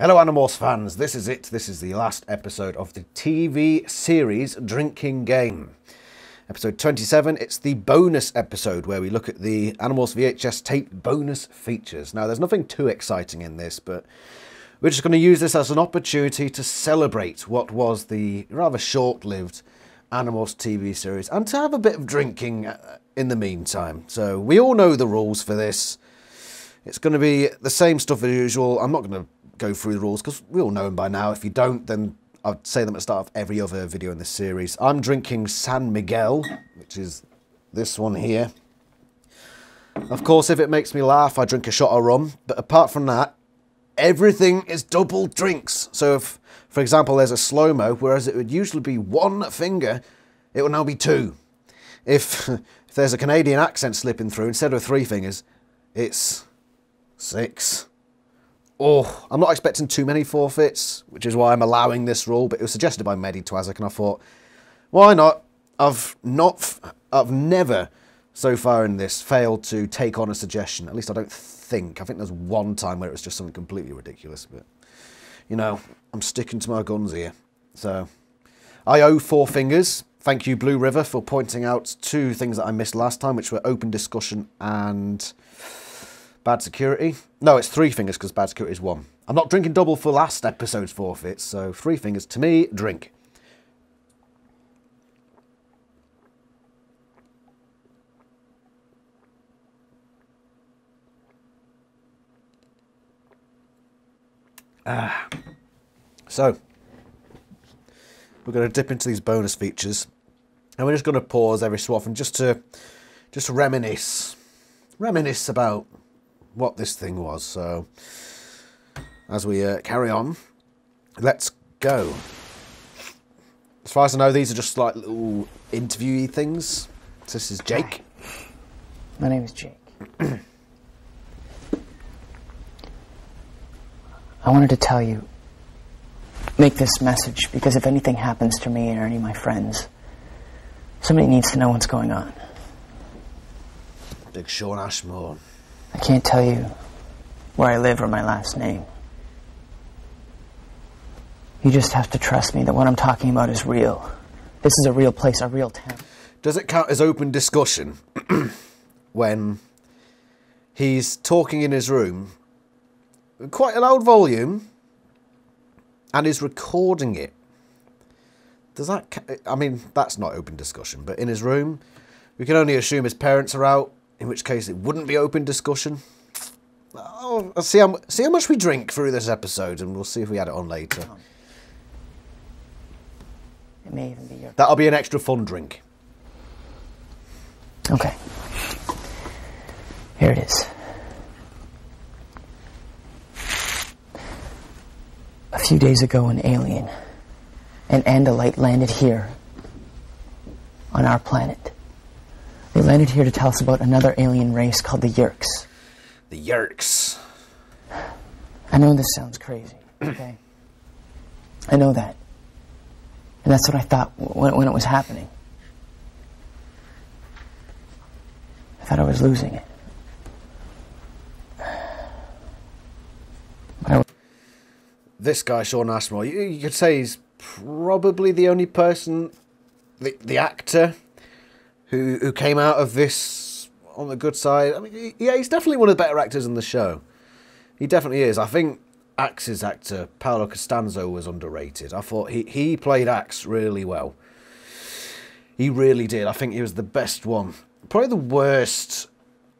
Hello Animorphs fans, this is it. This is the last episode of the TV series Drinking Game. Episode 27, it's the bonus episode where we look at the Animorphs VHS tape bonus features. Now there's nothing too exciting in this, but we're just going to use this as an opportunity to celebrate what was the rather short-lived Animorphs TV series and to have a bit of drinking in the meantime. So we all know the rules for this. It's going to be the same stuff as usual. I'm not going to go through the rules because we all know them by now. If you don't, then I'd say them at the start of every other video in this series. I'm drinking San Miguel, which is this one here. Of course, if it makes me laugh, I drink a shot of rum. But apart from that, everything is double drinks. So if, for example, there's a slow-mo, whereas it would usually be one finger, it will now be two. If there's a Canadian accent slipping through, instead of three fingers, it's 6. Oh, I'm not expecting too many forfeits, which is why I'm allowing this rule, but it was suggested by Medi Twazik, and I thought, why not? I've never, so far in this, failed to take on a suggestion. At least I don't think. I think there's one time where it was just something completely ridiculous, but, you know, I'm sticking to my guns here. So, I owe 4 fingers. Thank you, Blue River, for pointing out 2 things that I missed last time, which were open discussion and bad security. No, it's 3 fingers because bad security is 1. I'm not drinking double for last episode's forfeits, so 3 fingers to me, drink. So, we're going to dip into these bonus features, and we're just going to pause every so often just to reminisce about what this thing was. So as we carry on, let's go. As far as I know, these are just like little interviewee things. So this is Jake. Hi. My name is Jake. I wanted to tell you, make this message, because if anything happens to me or any of my friends, somebody needs to know what's going on. Big Sean Ashmore. I can't tell you where I live or my last name. You just have to trust me that what I'm talking about is real. This is a real place, a real town. Does it count as open discussion when he's talking in his room, quite a loud volume, and is recording it? Does that... I mean, that's not open discussion, but in his room, we can only assume his parents are out, in which case it wouldn't be open discussion. Oh, I'll see how much we drink through this episode, and we'll see if we add it on later. It may even be your... That'll be an extra fun drink. Okay. Here it is. A few days ago, an alien, an Andalite, landed here on our planet. They landed here to tell us about another alien race called the Yerks. The Yerks. I know this sounds crazy, okay? I know that. And that's what I thought when it was happening. I thought I was losing it. This guy, Sean Ashmore, you could say he's probably the only person, the actor, who came out of this on the good side. I mean, yeah, he's definitely one of the better actors in the show. He definitely is. I think Axe's actor, Paolo Costanzo, was underrated. I thought he played Axe really well. He really did. I think he was the best one. Probably the worst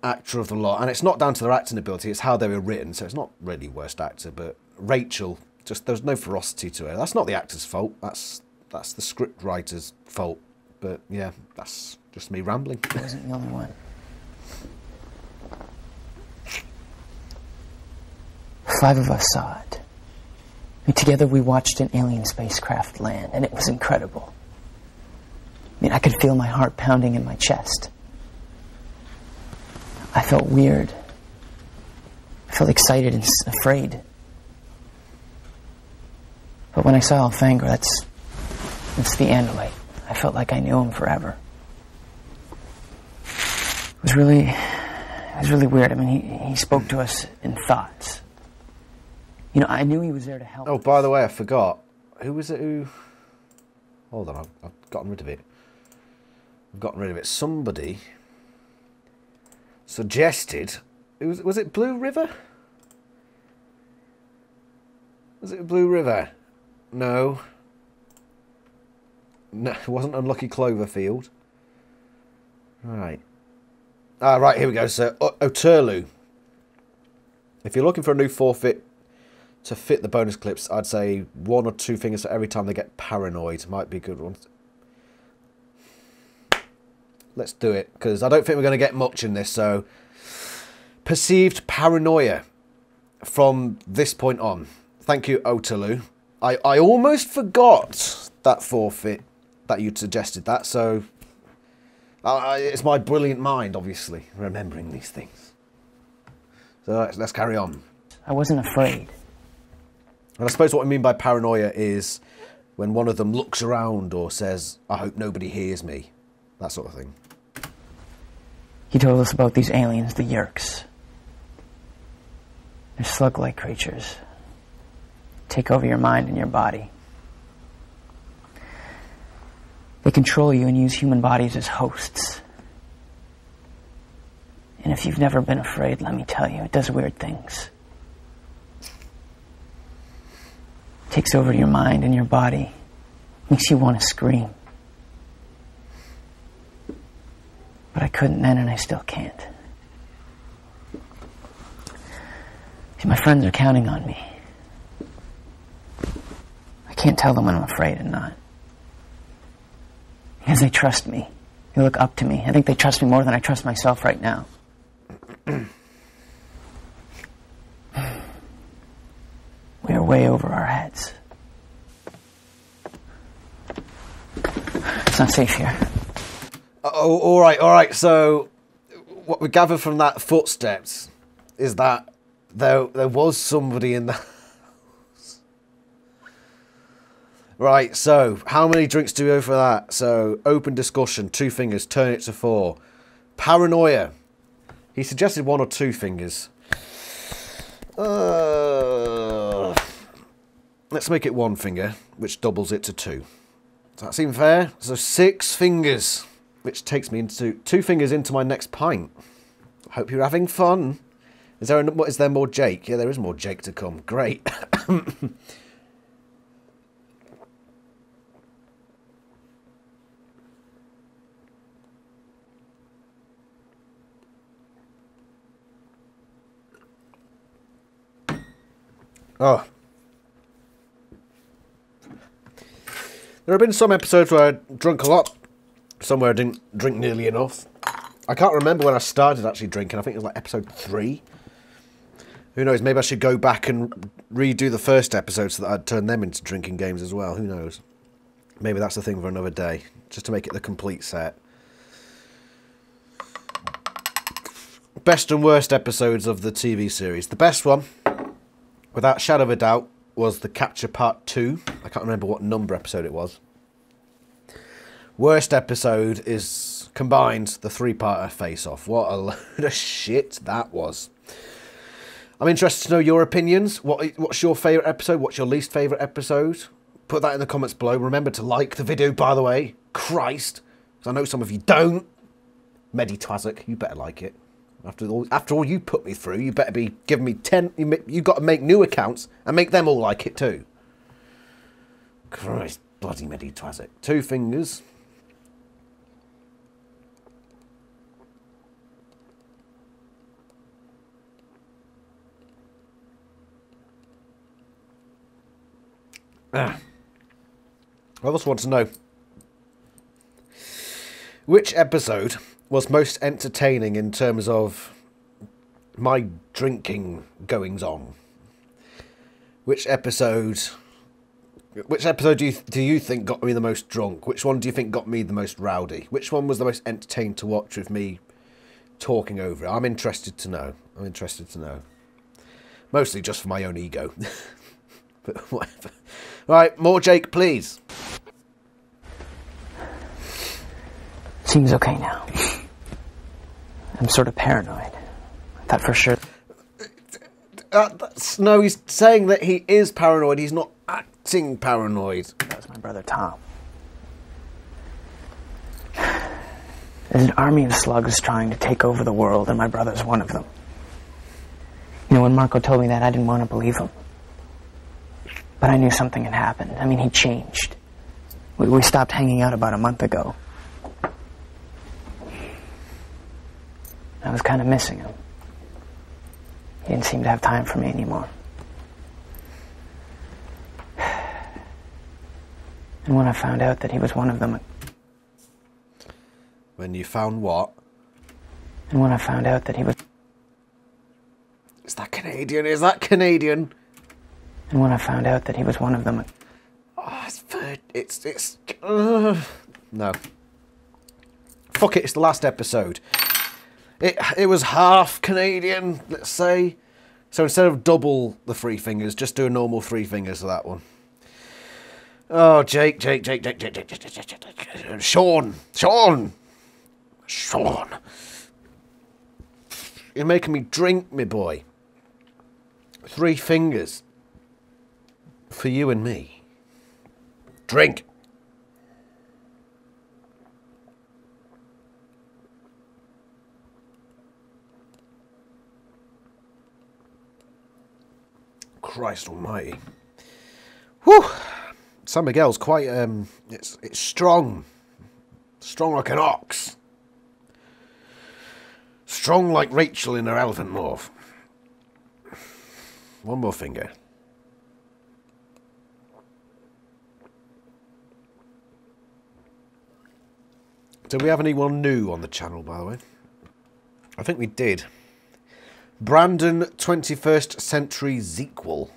actor of the lot. And it's not down to their acting ability, it's how they were written. So it's not really worst actor, but Rachel, just there's no ferocity to her. That's not the actor's fault. That's the script writer's fault. But yeah, that's just me rambling. I wasn't the only one. 5 of us saw it. And together we watched an alien spacecraft land, and it was incredible. I mean, I could feel my heart pounding in my chest. I felt weird. I felt excited and afraid. But when I saw Elfangor, that's the Andalite. I felt like I knew him forever. It was really weird. I mean, he spoke to us in thoughts. You know, I knew he was there to help. Oh, by the way, I forgot. Who was it who... Hold on, I've gotten rid of it. I've gotten rid of it. Somebody suggested... Was it Blue River? Was it Blue River? No. No, it wasn't Unlucky Cloverfield. Right. Ah, right, here we go. So, Oterlu. If you're looking for a new forfeit to fit the bonus clips, I'd say 1 or 2 fingers for every time they get paranoid. Might be a good one. Let's do it, because I don't think we're going to get much in this, so... Perceived paranoia from this point on. Thank you, Oterlu. I almost forgot that forfeit that you'd suggested that, so... it's my brilliant mind, obviously, remembering these things. So let's carry on. I wasn't afraid. And I suppose what I mean by paranoia is when one of them looks around or says, I hope nobody hears me. That sort of thing. He told us about these aliens, the Yerks. They're slug-like creatures. Take over your mind and your body. They control you and use human bodies as hosts. And if you've never been afraid, let me tell you, it does weird things. Takes over your mind and your body. Makes you want to scream. But I couldn't then, and I still can't. See, my friends are counting on me. I can't tell them when I'm afraid and not. Because they trust me. They look up to me. I think they trust me more than I trust myself right now. We are way over our heads. It's not safe here. Oh, all right. So, what we gather from that footsteps is that there was somebody in the house. Right, so, how many drinks do we go for that? So, open discussion, 2 fingers, turn it to 4. Paranoia. He suggested 1 or 2 fingers. Let's make it 1 finger, which doubles it to 2. Does that seem fair? So 6 fingers, which takes me into 2 fingers into my next pint. Hope you're having fun. Is there more Jake? Yeah, there is more Jake to come. Great. Oh. There have been some episodes where I drunk a lot, some where I didn't drink nearly enough. I can't remember when I started actually drinking. I think it was like episode 3. Who knows, maybe I should go back and redo the first episode so that I'd turn them into drinking games as well. Who knows? Maybe that's the thing for another day, just to make it the complete set. Best and worst episodes of the TV series. The best one, without a shadow of a doubt, was the Capture Part 2. I can't remember what number episode it was. Worst episode is combined the 3-parter Face Off. What a load of shit that was. I'm interested to know your opinions. What's your favourite episode? What's your least favourite episode? Put that in the comments below. Remember to like the video, by the way. Christ. Because I know some of you don't. Meditwazak, you better like it. After all you put me through, you better be giving me 10... You've got to make new accounts and make them all like it too. Christ, bloody Meditwazak. 2 fingers. I also want to know, which episode was most entertaining in terms of my drinking goings on? Which episode do you think got me the most drunk? Which one do you think got me the most rowdy? Which one was the most entertaining to watch with me talking over it? I'm interested to know. Mostly just for my own ego. But whatever. Right, more Jake, please. Seems okay now. I'm sort of paranoid. I thought for sure... No, he's saying that he is paranoid. He's not acting paranoid. That was my brother Tom. There's an army of slugs trying to take over the world, and my brother's one of them. You know, when Marco told me that, I didn't want to believe him. But I knew something had happened. I mean, he changed. We stopped hanging out about a month ago. I was kind of missing him. He didn't seem to have time for me anymore. And when I found out that he was one of them... When you found what? And when I found out that he was... Is that Canadian? Is that Canadian? And when I found out that he was one of them... Oh, it's... No. Fuck it, it's the last episode. It was half Canadian, let's say. So instead of double the three fingers, just do a normal three fingers for that one. Oh, Jake. Sean. You're making me drink, me boy. Three fingers. For you and me. Drink. Christ almighty. Whew. San Miguel's quite, it's strong. Strong like an ox. Strong like Rachel in her elephant morph. One more finger. Did we have anyone new on the channel, by the way? I think we did. Brandon 21st Century Zequel.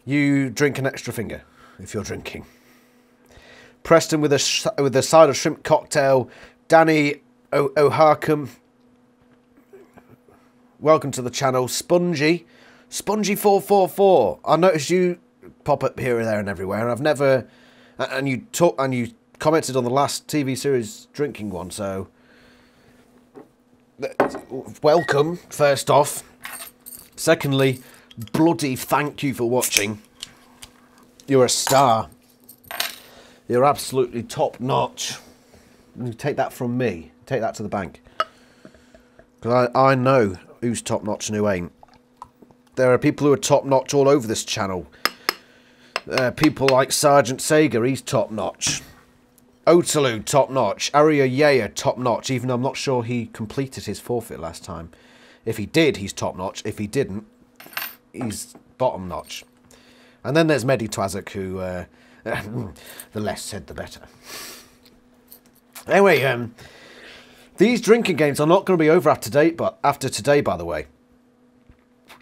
You drink an extra finger if you're drinking. Preston with a side of shrimp cocktail. Danny O'Harkham. Welcome to the channel. Spongy 444. I noticed you pop up here and there and everywhere, and I've never. And you commented on the last TV series drinking one, so. Welcome, first off. Secondly, bloody thank you for watching. You're a star. You're absolutely top notch. You take that from me. Take that to the bank. Because I know who's top notch and who ain't. There are people who are top notch all over this channel. People like Sergeant Sager, he's top notch. Otalu, top notch. Aria Yaya, top notch, even though I'm not sure he completed his forfeit last time. If he did, he's top notch. If he didn't, he's bottom notch. And then there's Mehdi Twazak, who, the less said the better. Anyway, these drinking games are not going to be over after today, by the way.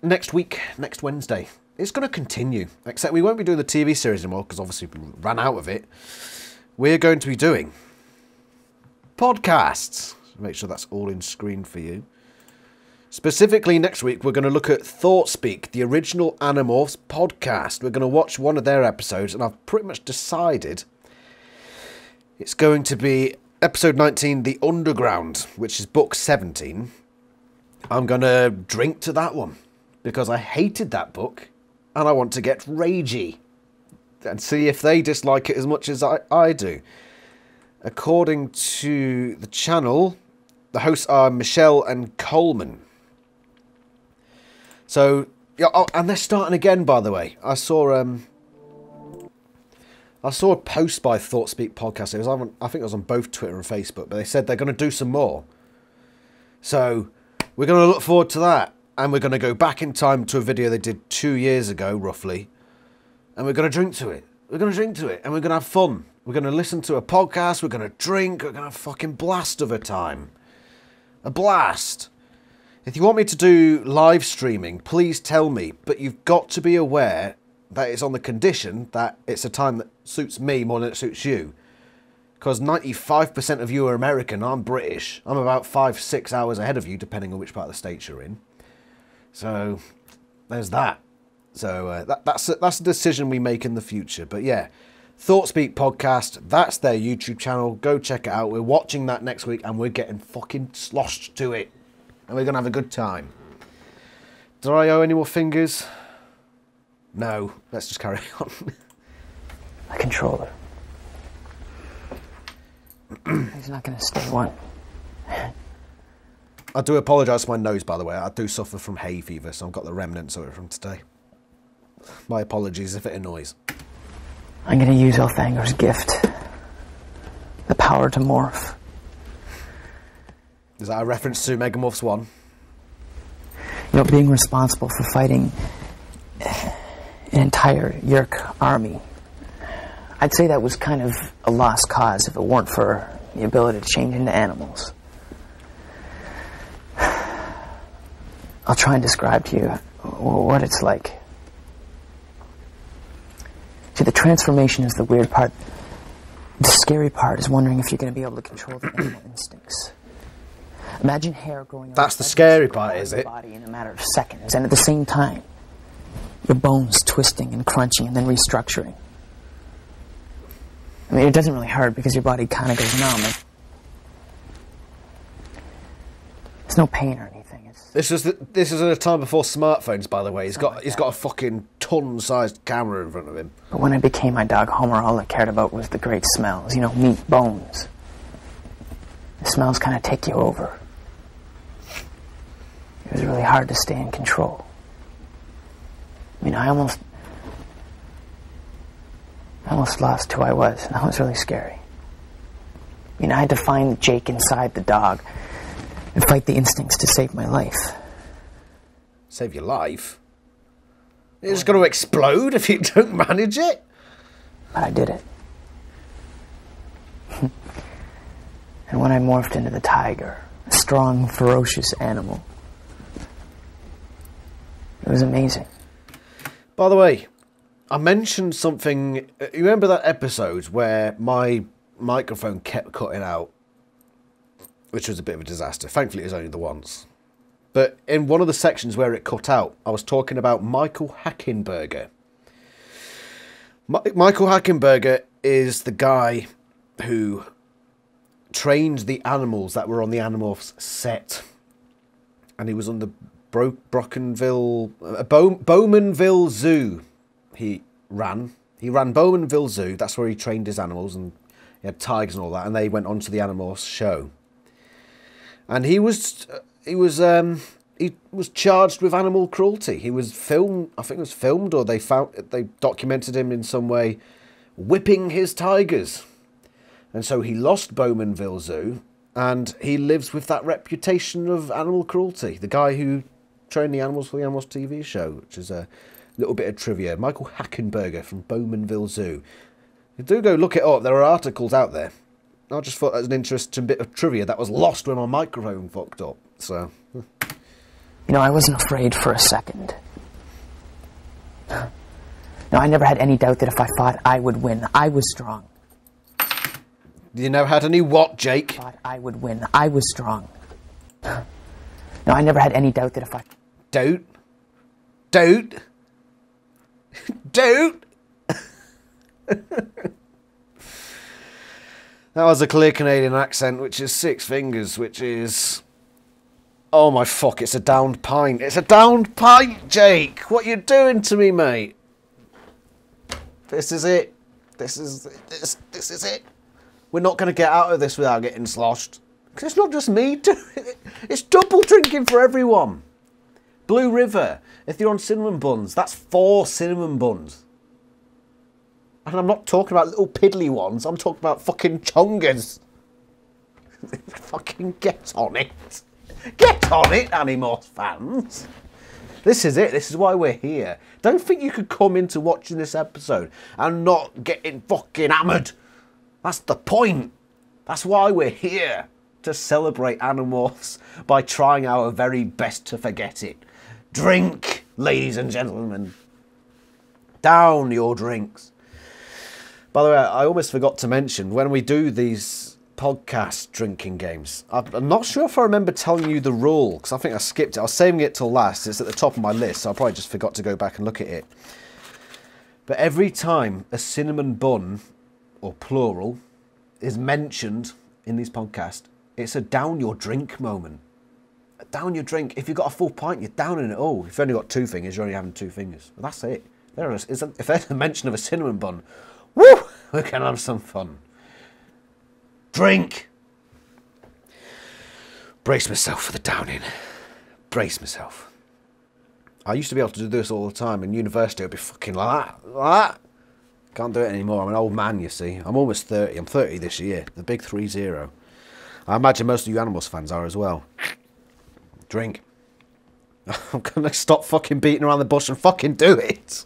Next week, next Wednesday, it's going to continue. Except we won't be doing the TV series anymore, because obviously we ran out of it. We're going to be doing podcasts. Make sure that's all in screen for you. Specifically, next week, we're going to look at ThoughtSpeak, the original Animorphs podcast. We're going to watch one of their episodes, and I've pretty much decided it's going to be episode 19, The Underground, which is book 17. I'm going to drink to that one, because I hated that book, and I want to get ragey. And see if they dislike it as much as I do. According to the channel, the hosts are Michelle and Coleman. So, yeah, oh, and they're starting again, by the way. I saw a post by ThoughtSpeak Podcast. I think it was on both Twitter and Facebook, but they said they're going to do some more. So, we're going to look forward to that. And we're going to go back in time to a video they did 2 years ago, roughly. And we're going to drink to it. We're going to drink to it. And we're going to have fun. We're going to listen to a podcast. We're going to drink. We're going to fucking blast of a time. A blast. If you want me to do live streaming, please tell me. But you've got to be aware that it's on the condition that it's a time that suits me more than it suits you. Because 95% of you are American. I'm British. I'm about 5-6 hours ahead of you, depending on which part of the States you're in. So, there's that. So that's a decision we make in the future. But yeah, ThoughtSpeak Podcast, that's their YouTube channel. Go check it out. We're watching that next week and we're getting fucking sloshed to it. And we're going to have a good time. Do I owe any more fingers? No. Let's just carry on. A controller. He's not going to stay one. I do apologise for my nose, by the way. I do suffer from hay fever, so I've got the remnants of it from today. My apologies if it annoys. I'm going to use Elthanger's gift. The power to morph. Is that a reference to Megamorphs 1? You know, being responsible for fighting an entire Yeerk army, I'd say that was kind of a lost cause if it weren't for the ability to change into animals. I'll try and describe to you what it's like. See, the transformation is the weird part. The scary part is wondering if you're going to be able to control the animal instincts. Imagine hair growing out That's the scary part, is it? Body in a matter of seconds, and at the same time, your bones twisting and crunching and then restructuring. I mean, it doesn't really hurt because your body kind of goes numb. There's no pain or anything. This is at a time before smartphones, by the way. He's got a fucking ton-sized camera in front of him. But when I became my dog Homer, all I cared about was the great smells. You know, meat, bones. The smells kind of take you over. It was really hard to stay in control. I mean, I almost lost who I was, and that was really scary. I mean, I had to find Jake inside the dog and fight the instincts to save my life. Save your life? It's going to explode if you don't manage it? But I did it. And when I morphed into the tiger, a strong, ferocious animal, it was amazing. By the way, I mentioned something. You remember that episode where my microphone kept cutting out, which was a bit of a disaster. Thankfully, it was only the once. But in one of the sections where it cut out, I was talking about Michael Hackenberger. Michael Hackenberger is the guy who trained the animals that were on the Animorphs set. And he was on the Bowmanville Zoo. He ran Bowmanville Zoo. That's where he trained his animals, and he had tigers and all that. And they went on to the Animorphs show. And he was charged with animal cruelty. He was filmed. I think it was filmed, or they documented him in some way, whipping his tigers. And so he lost Bowmanville Zoo, and he lives with that reputation of animal cruelty. The guy who trained the animals for the Animorphs TV show, which is a little bit of trivia. Michael Hackenberger from Bowmanville Zoo. You do go look it up. There are articles out there. I just thought that was an interesting bit of trivia that was lost when my microphone fucked up. So, you know, I wasn't afraid for a second. No, I never had any doubt that if I fought, I would win. I was strong. You never had any what, Jake? I thought I would win. I was strong. No, I never had any doubt that if I... Don't. That was a clear Canadian accent, which is 6 fingers, which is... Oh my fuck, it's a downed pint. It's a downed pint, Jake! What you doing to me, mate? This is it. This is it. We're not going to get out of this without getting sloshed. Because it's not just me doing it. It's double drinking for everyone. Blue River, if you're on cinnamon buns, that's 4 cinnamon buns. And I'm not talking about little piddly ones. I'm talking about fucking chongas. Fucking get on it. Get on it, Animorphs fans. This is it. This is why we're here. Don't think you could come into watching this episode and not getting fucking hammered. That's the point. That's why we're here. To celebrate Animorphs by trying our very best to forget it. Drink, ladies and gentlemen. Down your drinks. By the way, I almost forgot to mention, when we do these podcast drinking games, I'm not sure if I remember telling you the rule, because I think I skipped it. I was saving it till last. It's at the top of my list, so I probably just forgot to go back and look at it. But every time a cinnamon bun, or plural, is mentioned in this podcast, it's a down your drink moment. Down your drink. If you've got a full pint, you're downing it all. If you've only got 2 fingers, you're only having 2 fingers. But that's it. If there's a mention of a cinnamon bun, woo! We can have some fun. Drink! Brace myself for the downing. Brace myself. I used to be able to do this all the time. In university, I'd be fucking like that. Like that. Can't do it anymore. I'm an old man, you see. I'm almost 30. I'm 30 this year. The big 30. I imagine most of you Animorphs fans are as well. Drink. I'm going to stop fucking beating around the bush and fucking do it.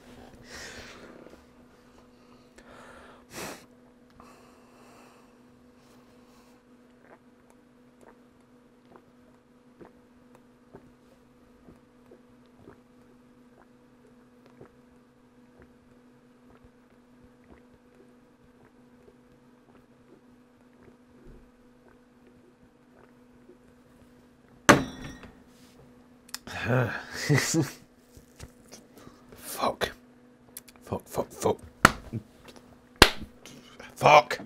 Fuck. Fuck, fuck, fuck. Fuck.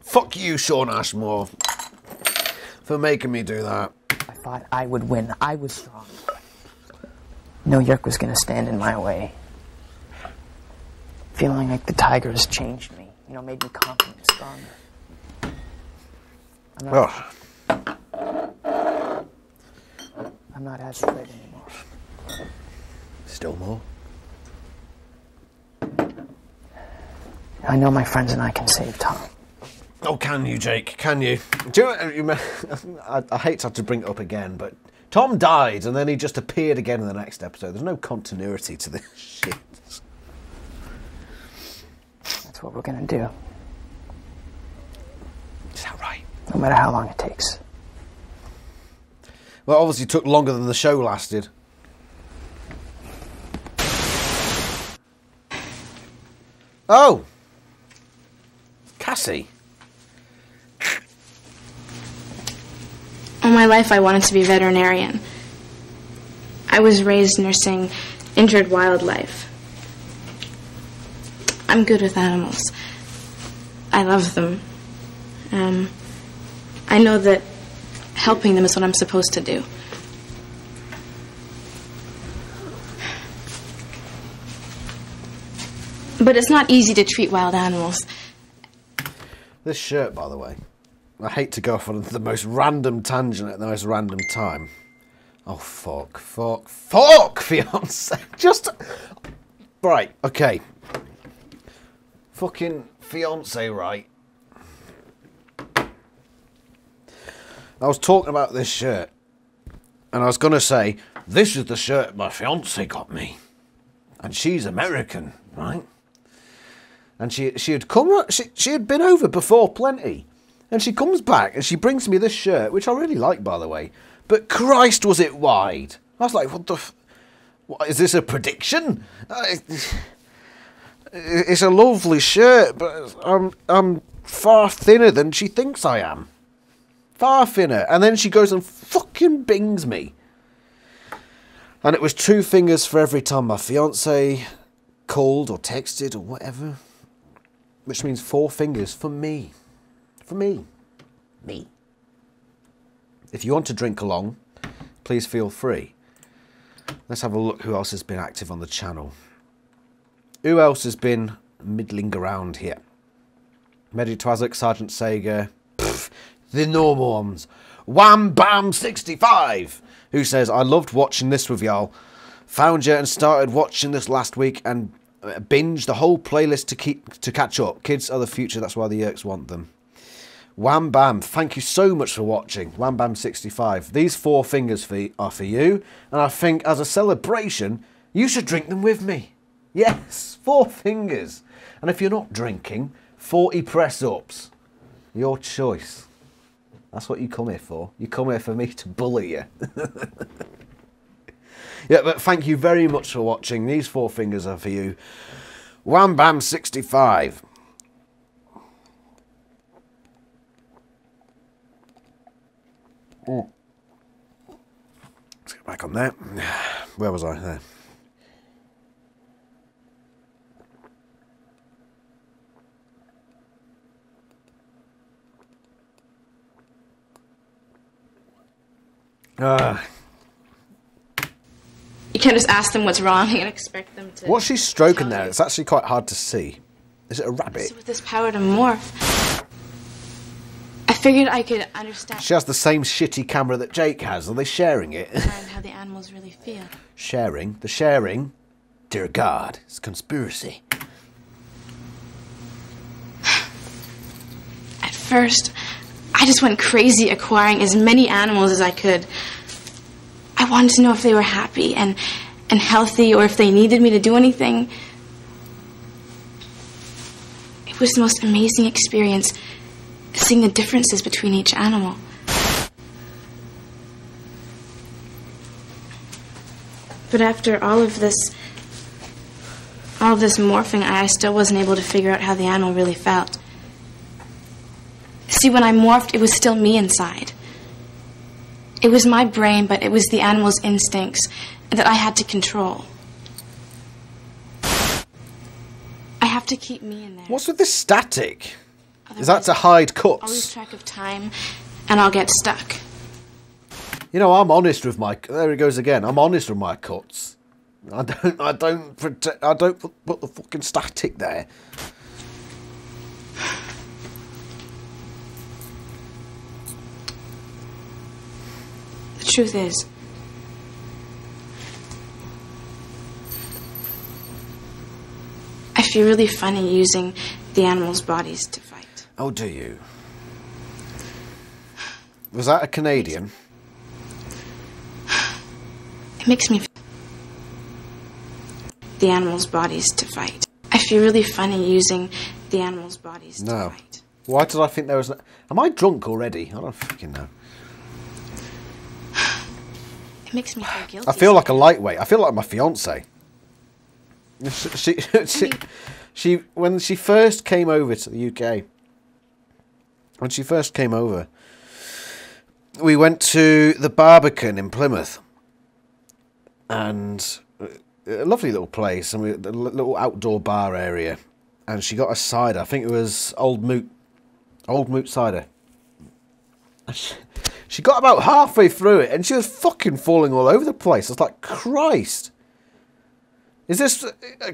Fuck you, Sean Ashmore, for making me do that. I thought I would win. I was strong. No Yerk was going to stand in my way. Feeling like the tigers changed me. You know, made me confident, stronger. I'm not as afraid anymore. Still more? I know my friends and I can save Tom. Oh, can you, Jake? Can you? Do you know, I hate to have to bring it up again, but Tom died and then he just appeared again in the next episode. There's no continuity to this shit. That's what we're gonna do. Is that right? No matter how long it takes. Well, obviously it took longer than the show lasted. Oh! Cassie. All my life I wanted to be a veterinarian. I was raised nursing injured wildlife. I'm good with animals. I love them. I know that helping them is what I'm supposed to do. But it's not easy to treat wild animals. This shirt, by the way, I hate to go off on the most random tangent at the most random time. Oh, fuck, fiance. Just... Right, okay. Fucking fiance, right? I was talking about this shirt, and I was going to say, this is the shirt my fiance got me. And she's American, right? And she had come, she had been over before plenty. And she comes back and she brings me this shirt, which I really like, by the way. But Christ, was it wide. I was like, what, is this a prediction? It's a lovely shirt, but I'm far thinner than she thinks I am. Far thinner. And then she goes and fucking bings me. And it was 2 fingers for every time my fiance called or texted or whatever. Which means 4 fingers for me. For me. Me. If you want to drink along, please feel free. Let's have a look who else has been active on the channel. Who else has been middling around here? Medi Twazak, Sergeant Sega, the normal ones. Wham Bam 65, who says, I loved watching this with y'all. Found you and started watching this last week and binge the whole playlist to catch up. Kids are the future, that's why the Yerks want them. Wham Bam, thank you so much for watching. Wham Bam 65. These 4 fingers are for you, and I think as a celebration, you should drink them with me. Yes, 4 fingers. And if you're not drinking, 40 press-ups. Your choice. That's what you come here for. You come here for me to bully you. Yeah, but thank you very much for watching. These 4 fingers are for you. Wham Bam 65. Let's get back on there. Where was I? There. Uh, You can't just ask them what's wrong and expect them to... what's she stroking tell there? you. It's actually quite hard to see. Is it a rabbit? So with this power to morph, I figured I could understand She has the same shitty camera that Jake has. Are they sharing it? how the animals really feel. Sharing? The sharing? Dear God, it's conspiracy. At first, I just went crazy acquiring as many animals as I could. I wanted to know if they were happy and healthy, or if they needed me to do anything. It was the most amazing experience, seeing the differences between each animal. But after all of this morphing, I still wasn't able to figure out how the animal really felt. See, when I morphed, it was still me inside. It was my brain, but it was the animal's instincts that I had to control. I have to keep me in there. What's with this static? Otherwise, Is that to hide I'll lose cuts? track of time, and I'll get stuck. You know, I'm honest with my... There he goes again. I'm honest with my cuts. I don't put the fucking static there. The truth is, I feel really funny using the animals' bodies to fight. Oh, do you? Was that a Canadian? It makes me the animals' bodies to fight. I feel really funny using the animals' bodies to No. fight. Why did I think there was... Am I drunk already? I don't fucking know. It makes me feel guilty. I feel like a lightweight. I feel like my fiance. She when she first came over to the UK. When she first came over, we went to the Barbican in Plymouth, and a lovely little place, and a little outdoor bar area. And she got a cider. I think it was Old Moot cider. She got about halfway through it, and she was fucking falling all over the place. I was like, Christ.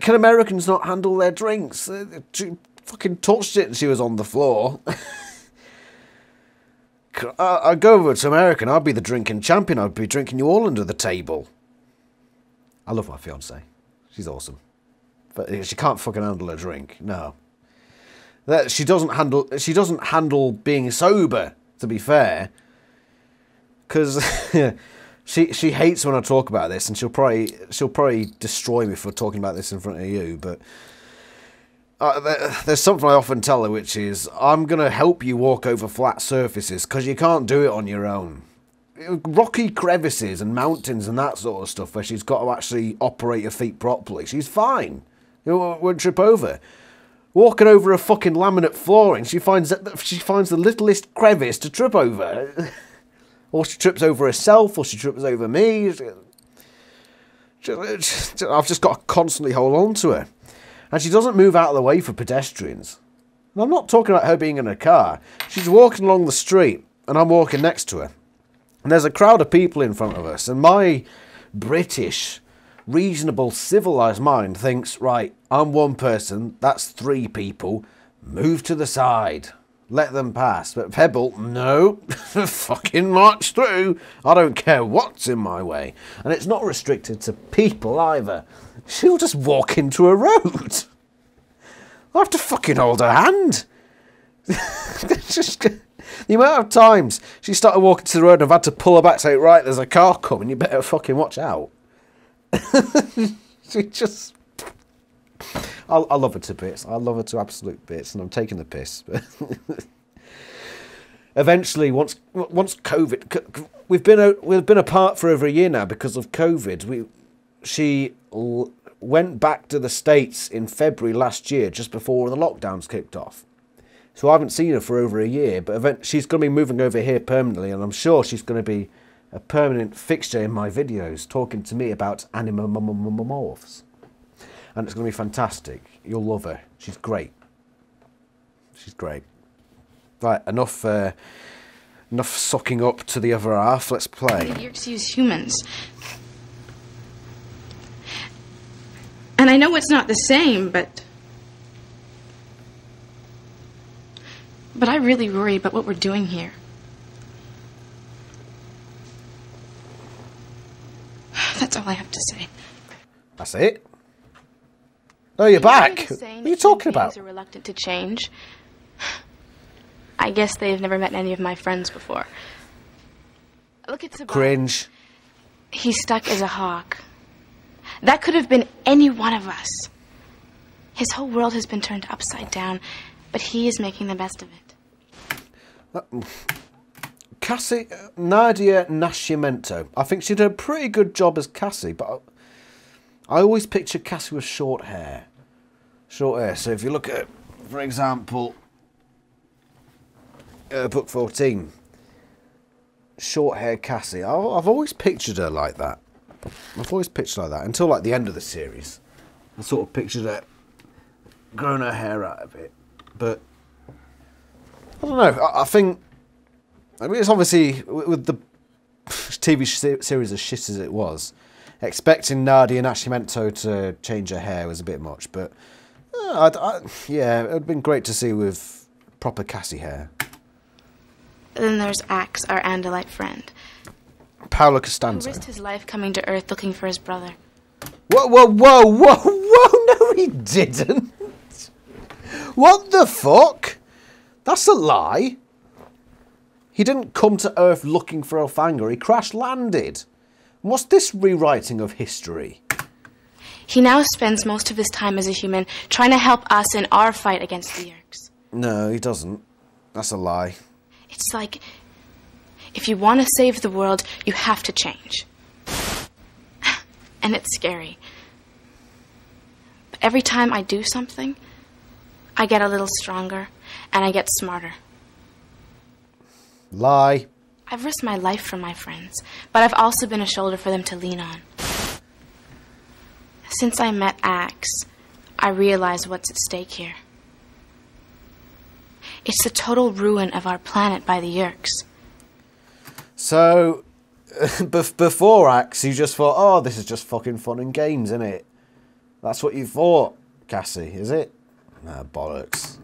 Can Americans not handle their drinks? She fucking touched it and she was on the floor. I'd go over to America and I'd be the drinking champion. I'd be drinking you all under the table. I love my fiance. She's awesome. But she can't fucking handle a drink. No. She doesn't handle being sober, to be fair. Because she hates when I talk about this, and she'll probably destroy me for talking about this in front of you. But there's something I often tell her, which is, I'm gonna help you walk over flat surfaces because you can't do it on your own. Rocky crevices and mountains and that sort of stuff, where she's got to actually operate her feet properly, she's fine. You won't trip over. Walking over a fucking laminate flooring, she finds the littlest crevice to trip over. Or she trips over herself, or she trips over me. I've just got to constantly hold on to her. And she doesn't move out of the way for pedestrians. And I'm not talking about her being in a car. She's walking along the street, and I'm walking next to her. And there's a crowd of people in front of us, and my British, reasonable, civilised mind thinks, right, I'm one person, that's three people, move to the side. Let them pass. But Pebble, no, fucking march through. I don't care what's in my way. And it's not restricted to people either. She'll just walk into a road. I'll have to fucking hold her hand. Just the amount of times she started walking to the road and I've had to pull her back and say, right, there's a car coming, you better fucking watch out. She just... I love her to bits. I love her to absolute bits, and I'm taking the piss. Eventually, once COVID, we've been apart for over a year now because of COVID. She went back to the States in February last year, just before the lockdowns kicked off. So I haven't seen her for over a year, but she's going to be moving over here permanently, and I'm sure she's going to be a permanent fixture in my videos, talking to me about Animorphs. And it's going to be fantastic. You'll love her. She's great. She's great. Right, enough Enough sucking up to the other half. Let's play. The Yerks use humans. And I know it's not the same, but I really worry about what we're doing here. That's all I have to say. That's it? Oh, you're back. What are you talking about? Are reluctant to change. I guess they've never met any of my friends before. Look at Sebastian. Cringe. He's stuck as a hawk. That could have been any one of us. His whole world has been turned upside down, but he is making the best of it. Cassie, Nadia Nascimento. I think she did a pretty good job as Cassie, but I always picture Cassie with short hair. Short hair. So if you look at, for example, book 14, short hair Cassie. I've always pictured her like that. I've always pictured her like that until like the end of the series. I sort of pictured her growing her hair out a bit, but I don't know. I think. I mean, it's obviously, with the TV series as shit as it was, expecting Nadia Nascimento to change her hair was a bit much, but yeah, it would have been great to see with proper Cassie hair. Then there's Axe, our Andalite friend. Paolo Who Costanzo. risked his life coming to Earth looking for his brother. Whoa, whoa, whoa, whoa, whoa, no he didn't! What the fuck? That's a lie. He didn't come to Earth looking for Elfanga, he crash-landed. What's this rewriting of history? He now spends most of his time as a human trying to help us in our fight against the Yerks. No, he doesn't. That's a lie. It's like, if you want to save the world, you have to change. And it's scary. But every time I do something, I get a little stronger and I get smarter. Lie. I've risked my life for my friends, but I've also been a shoulder for them to lean on. Since I met Axe, I realize what's at stake here. It's the total ruin of our planet by the Yerks. So, before Axe, you just thought, oh, this is just fucking fun and games, isn't it? That's what you thought, Cassie, is it? Nah, bollocks.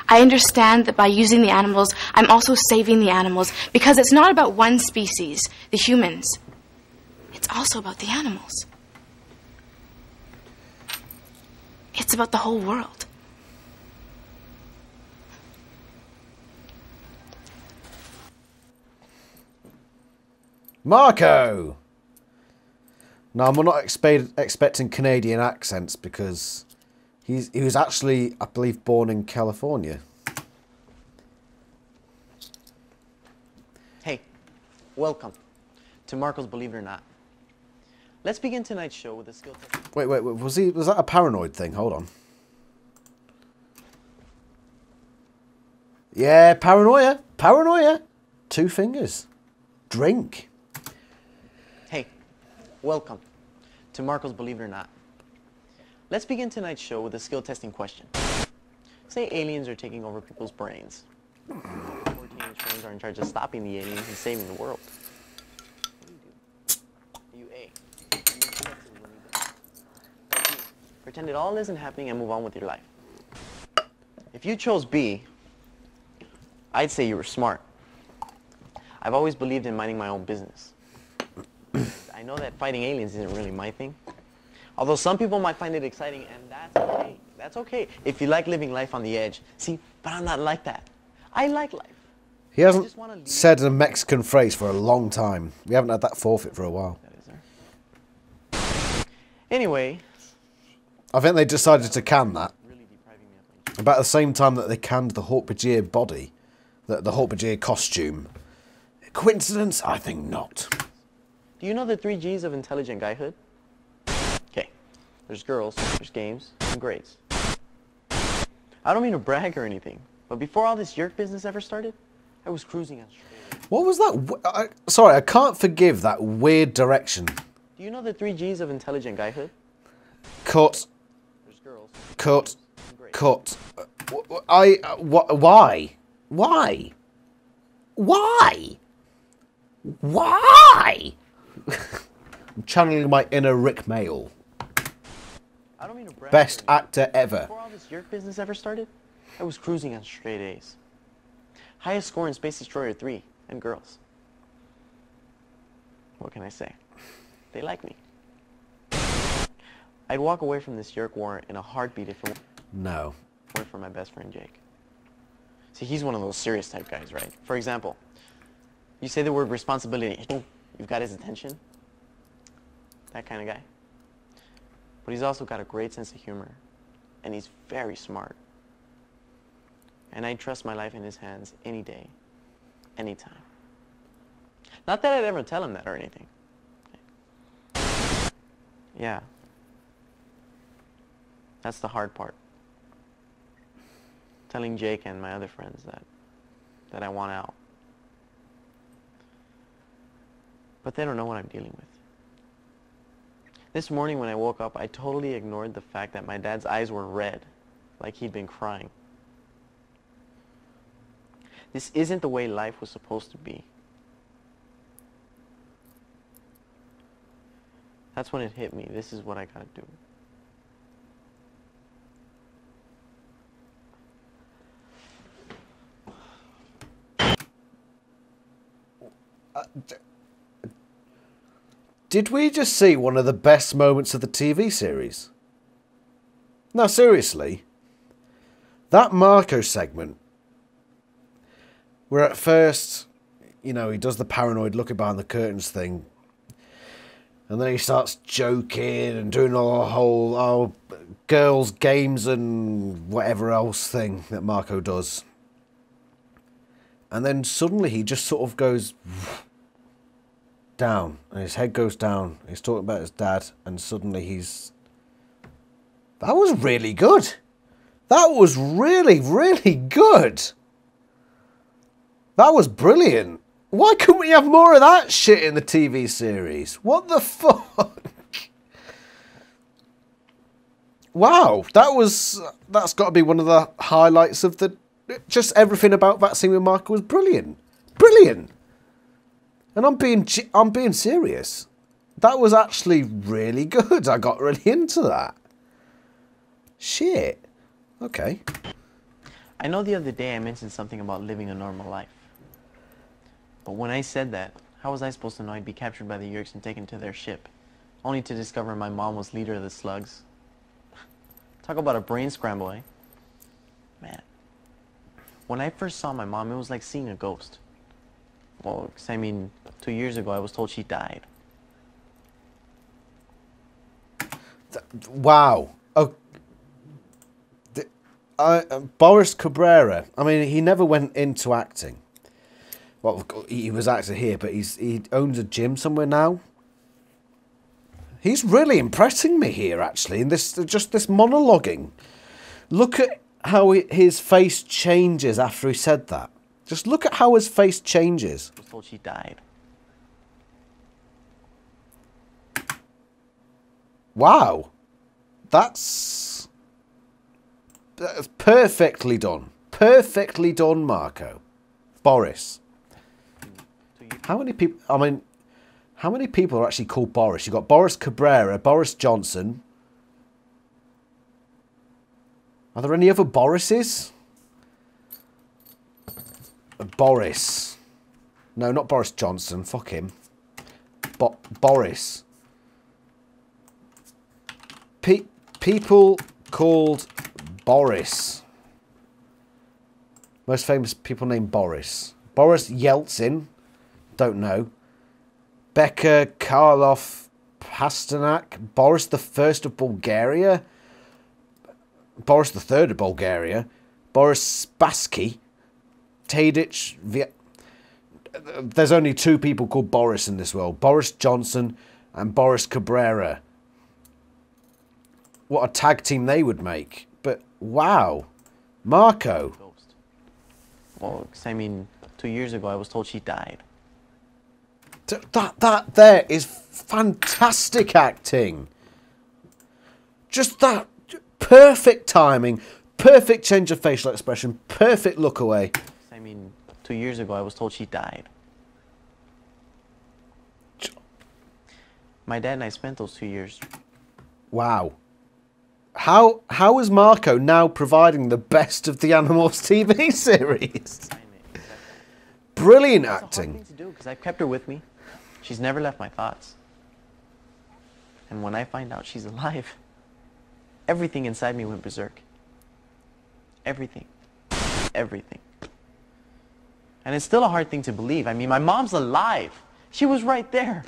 I understand that by using the animals, I'm also saving the animals, because it's not about one species, the humans. It's also about the animals. It's about the whole world. Marco! No, I'm not expecting Canadian accents because he was actually, I believe, born in California. Hey, welcome to Marco's Believe It or Not. Let's begin tonight's show with a skill test. Wait, was that a paranoid thing? Hold on. Yeah, paranoia. 2 fingers. Drink. Hey, welcome to Marco's Believe It or Not. Let's begin tonight's show with a skill testing question. Say aliens are taking over people's brains. 4 teenage friends are in charge of stopping the aliens and saving the world. What do? You A. Pretend it all isn't happening and move on with your life. If you chose B, I'd say you were smart. I've always believed in minding my own business. I know that fighting aliens isn't really my thing. Although some people might find it exciting, and that's okay. That's okay. If you like living life on the edge. See, but I'm not like that. I like life. He hasn't said a Mexican phrase for a long time. We haven't had that forfeit for a while. Anyway. I think they decided to can that. About the same time that they canned the Hork-Bajir body. The Hork-Bajir costume. Coincidence? I think not. Do you know the 3 G's of intelligent guyhood? Okay. There's girls, there's games, and grades. I don't mean to brag or anything, but before all this Yerk business ever started, I was cruising on straight. What was that? Sorry, I can't forgive that weird direction. Do you know the 3 G's of intelligent guyhood? Cut. There's girls. Cut. Cut. Why? Why? Why? Why? I'm channeling my inner Rick Mayall. I don't mean to brag. Best actor ever. Before all this Yerk business ever started, I was cruising on straight A's. Highest score in Space Destroyer 3 and girls. What can I say? They like me. I'd walk away from this Yerk war in a heartbeat if it No. weren't for my best friend Jake. See, he's one of those serious type guys, right? For example, you say the word responsibility, you've got his attention. That kind of guy. But he's also got a great sense of humor, and he's very smart. And I'd trust my life in his hands any day, anytime. Not that I'd ever tell him that or anything. Yeah. That's the hard part. Telling Jake and my other friends that I want out. But they don't know what I'm dealing with. This morning when I woke up, I totally ignored the fact that my dad's eyes were red, like he'd been crying. This isn't the way life was supposed to be. That's when it hit me. This is what I gotta do. Did we just see one of the best moments of the TV series? No, seriously. That Marco segment, where at first, you know, he does the paranoid looking behind the curtains thing, and then he starts joking and doing a whole girls' games and whatever else thing that Marco does. And then suddenly he just sort of goes down, and his head goes down. He's talking about his dad, and suddenly he's... That was really good. That was really, really good. That was brilliant. Why couldn't we have more of that shit in the TV series? What the fuck? Wow, that's got to be one of the highlights of the... Just everything about that scene with Marco was brilliant. Brilliant. And I'm being serious. That was actually really good. I got really into that. Shit. Okay. I know the other day I mentioned something about living a normal life. But when I said that, how was I supposed to know I'd be captured by the Yerks and taken to their ship? Only to discover my mom was leader of the slugs. Talk about a brain scramble, eh? Man. When I first saw my mom, it was like seeing a ghost. Well, 'cause I mean, 2 years ago I was told she died. Wow. Oh, Boris Cabrera. I mean, he never went into acting. Well, he was acting here, but he owns a gym somewhere now. He's really impressing me here, actually, in this monologuing. Look at how his face changes after he said that. Just look at how his face changes. I was told she died. Wow. That's perfectly done. Perfectly done, Marco. Boris. How many people... I mean, how many people are actually called Boris? You've got Boris Cabrera, Boris Johnson. Are there any other Borises? Boris. No, not Boris Johnson. Fuck him. Boris. People called Boris. Most famous people named Boris. Boris Yeltsin. Don't know. Becca Karlov Pasternak. Boris the First of Bulgaria. Boris the Third of Bulgaria. Boris Spassky. Tadic. There's only two people called Boris in this world. Boris Johnson and Boris Cabrera. What a tag team they would make. But, wow. Marco. Ghost. Well, 'cause I mean, 2 years ago I was told she died. That there is fantastic acting. Just that perfect timing, perfect change of facial expression, perfect look away. I mean, 2 years ago, I was told she died. My dad and I spent those 2 years. Wow. How is Marco now providing the best of the Animorphs TV series? Brilliant acting. It's a hard thing to do because I've kept her with me. She's never left my thoughts. And when I find out she's alive, everything inside me went berserk. Everything. Everything. And it's still a hard thing to believe. I mean, my mom's alive. She was right there.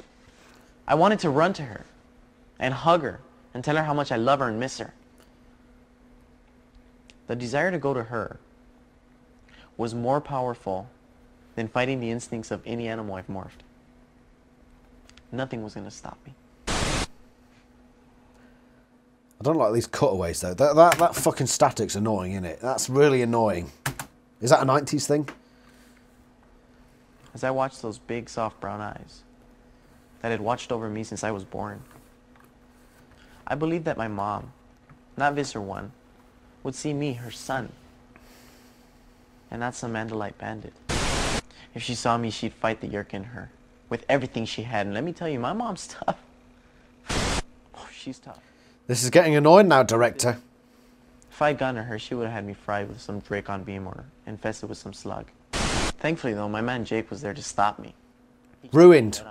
I wanted to run to her and hug her and tell her how much I love her and miss her. The desire to go to her was more powerful than fighting the instincts of any animal I've morphed. Nothing was going to stop me. I don't like these cutaways though. That fucking static's annoying, isn't it? That's really annoying. Is that a 90s thing? As I watched those big, soft brown eyes that had watched over me since I was born, I believed that my mom, not Visser 1, would see me, her son, and not some Andalite bandit. If she saw me, she'd fight the Yerk in her with everything she had. And let me tell you, my mom's tough. Oh, she's tough. This is getting annoying now, director. If I'd gone to her, she would have had me fried with some Dracon beam or infested with some slug. Thankfully, though, my man Jake was there to stop me. Ruined.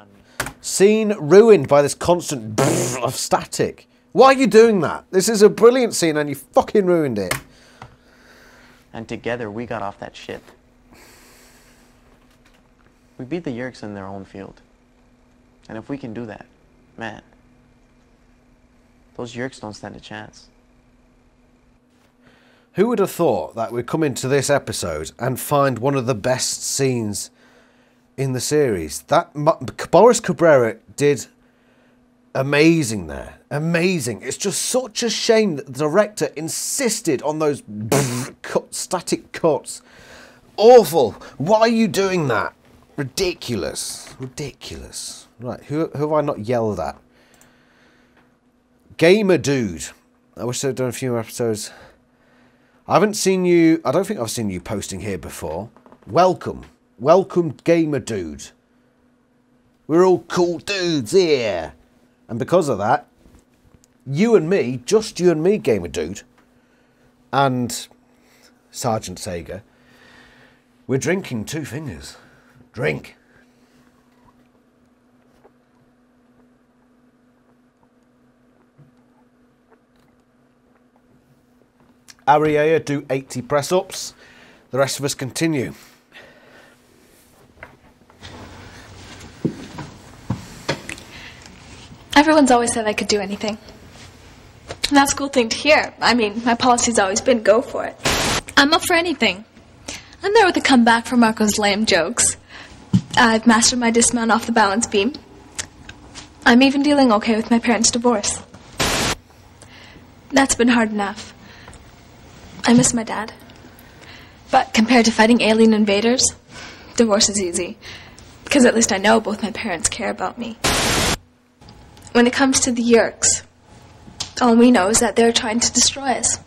Scene ruined by this constant of static. Why are you doing that? This is a brilliant scene and you fucking ruined it. And together, we got off that ship. We beat the Yerks in their own field. And if we can do that, man, those Yerks don't stand a chance. Who would have thought that we'd come into this episode and find one of the best scenes in the series? Boris Cabrera did amazing there. Amazing. It's just such a shame that the director insisted on those static cuts. Awful. Why are you doing that? Ridiculous. Ridiculous. Right, who have I not yelled at? Gamer Dude. I wish I'd done a few more episodes. I haven't seen you... I don't think I've seen you posting here before. Welcome. Welcome, Gamer Dude. We're all cool dudes here. And because of that, you and me, just you and me, Gamer Dude, and Sergeant Sega, we're drinking 2 fingers. Drink. Ariea do 80 press-ups. The rest of us continue. Everyone's always said I could do anything. And that's a cool thing to hear. I mean, my policy's always been go for it. I'm up for anything. I'm there with a comeback for Marco's lame jokes. I've mastered my dismount off the balance beam. I'm even dealing okay with my parents' divorce. That's been hard enough. I miss my dad. But compared to fighting alien invaders, divorce is easy. Because at least I know both my parents care about me. When it comes to the Yerks, all we know is that they're trying to destroy us.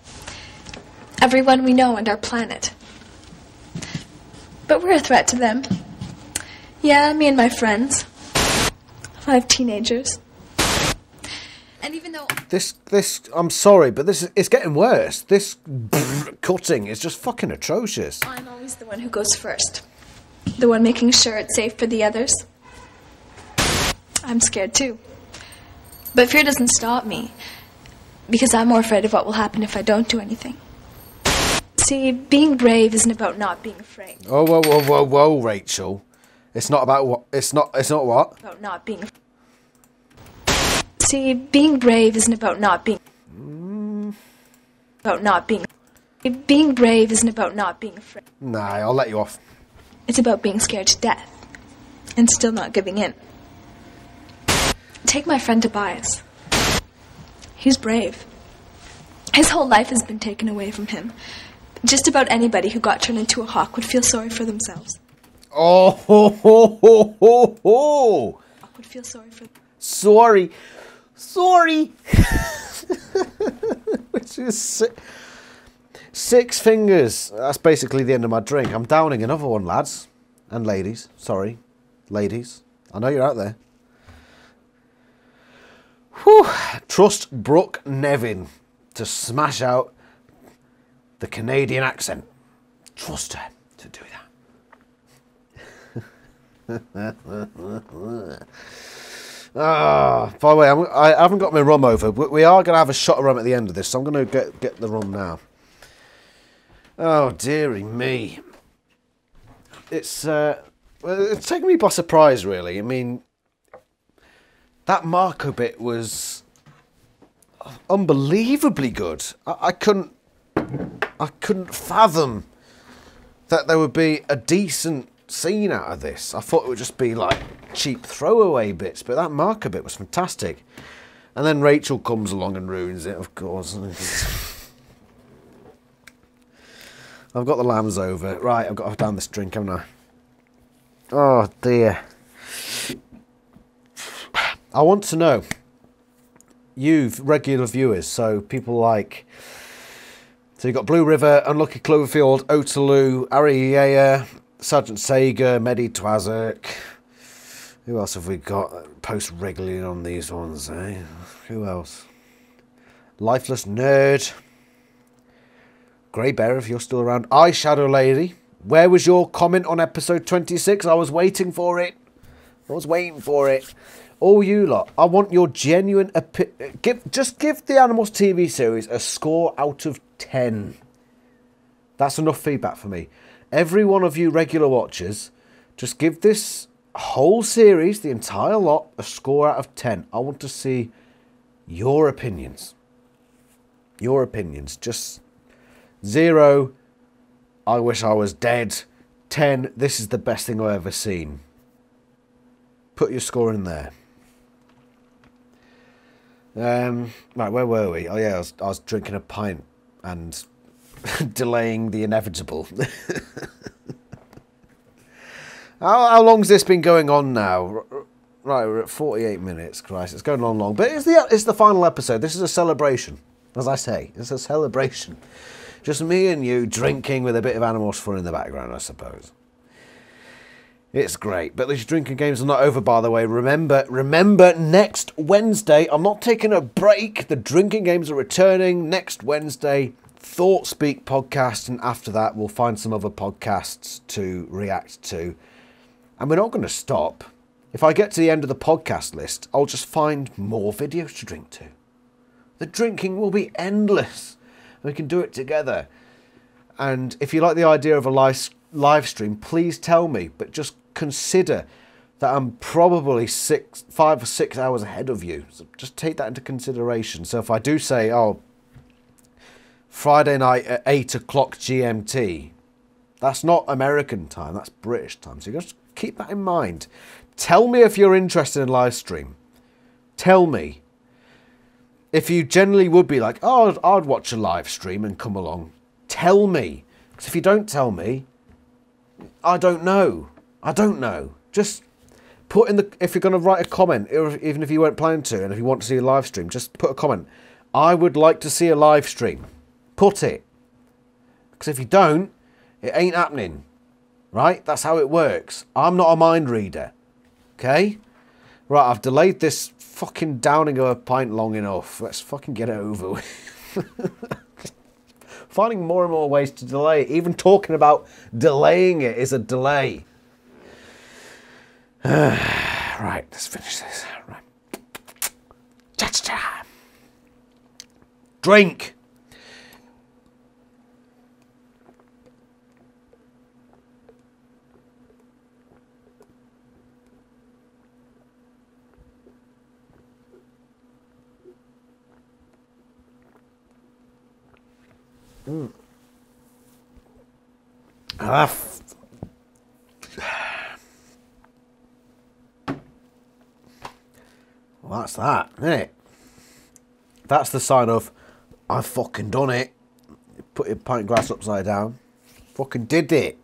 Everyone we know and our planet. But we're a threat to them. Yeah, me and my friends. 5 teenagers. And even though... This, I'm sorry, but it's getting worse. This cutting is just fucking atrocious. I'm always the one who goes first. The one making sure it's safe for the others. I'm scared too. But fear doesn't stop me. Because I'm more afraid of what will happen if I don't do anything. See, being brave isn't about not being afraid. Oh, whoa, whoa, whoa, whoa, Rachel. It's not about what? It's not what? About not being afraid. See, being brave isn't about not being... About not being... Being brave isn't about not being afraid. Nah, I'll let you off. It's about being scared to death. And still not giving in. Take my friend Tobias. He's brave. His whole life has been taken away from him. Just about anybody who got turned into a hawk would feel sorry for themselves. Oh, ho, ho, ho, ho, ho. Would feel sorry for... Sorry. Sorry. Which is 6 fingers. That's basically the end of my drink. I'm downing another one, lads. And ladies. Sorry. Ladies. I know you're out there. Whew. Trust Brooke Nevin to smash out the Canadian accent. Trust her to do that. By the way, I haven't got my rum over, but we are going to have a shot of rum at the end of this, so I'm going to get the rum now. Oh, dearie me. It's taken me by surprise, really. I mean, that Marco bit was unbelievably good. I couldn't fathom that there would be a decent scene out of this. I thought it would just be like cheap throwaway bits, but that Marco bit was fantastic. And then Rachel comes along and ruins it, of course. I've got the lambs over. Right, I've got to have down this drink, haven't I? Oh, dear. I want to know, you regular viewers, so people like... So you've got Blue River, Unlucky Cloverfield, Otalu, Ariea, Sergeant Sega, Medi Twazek. Who else have we got? Post regularly on these ones, eh? Who else? Lifeless Nerd. Grey Bear, if you're still around. Eyeshadow Lady. Where was your comment on episode 26? I was waiting for it. All you lot, I want your genuine just give the Animorphs TV series a score out of 10. That's enough feedback for me. Every one of you regular watchers, just give this whole series, the entire lot, a score out of 10. I want to see your opinions. Your opinions. Just 0, I wish I was dead. 10, this is the best thing I've ever seen. Put your score in there. Right, where were we? Oh yeah, I was drinking a pint and delaying the inevitable. How long's this been going on now? Right, we're at 48 minutes. Christ, it's going on long. But it's the final episode. This is a celebration. As I say, it's a celebration. Just me and you drinking with a bit of Animorphs fun in the background, I suppose. It's great. But these drinking games are not over, by the way. Remember, next Wednesday, I'm not taking a break. The drinking games are returning next Wednesday. Thought Speak podcast. And after that, we'll find some other podcasts to react to. And we're not going to stop. If I get to the end of the podcast list, I'll just find more videos to drink to. The drinking will be endless. We can do it together. And if you like the idea of a live stream, please tell me. But just consider that I'm probably 5 or 6 hours ahead of you. So just take that into consideration. So if I do say, oh, Friday night at 8 o'clock GMT, that's not American time, that's British time. So you just keep that in mind. Tell me if you're interested in live stream. Tell me. If you generally would be like, oh, I'd watch a live stream and come along. Tell me. Because if you don't tell me, I don't know. Just put in if you're going to write a comment, even if you weren't planning to, and if you want to see a live stream, just put a comment. I would like to see a live stream. Put it. Because if you don't, it ain't happening. Right? That's how it works. I'm not a mind reader. Okay? Right, I've delayed this fucking downing of a pint long enough. Let's fucking get it over with. Finding more and more ways to delay it. Even talking about delaying it is a delay. Right, let's finish this. Right. Cha-cha-cha. Drink. Well, that's that, isn't it? That's the sign of, I've fucking done it. Put your pint glass upside down. Fucking did it.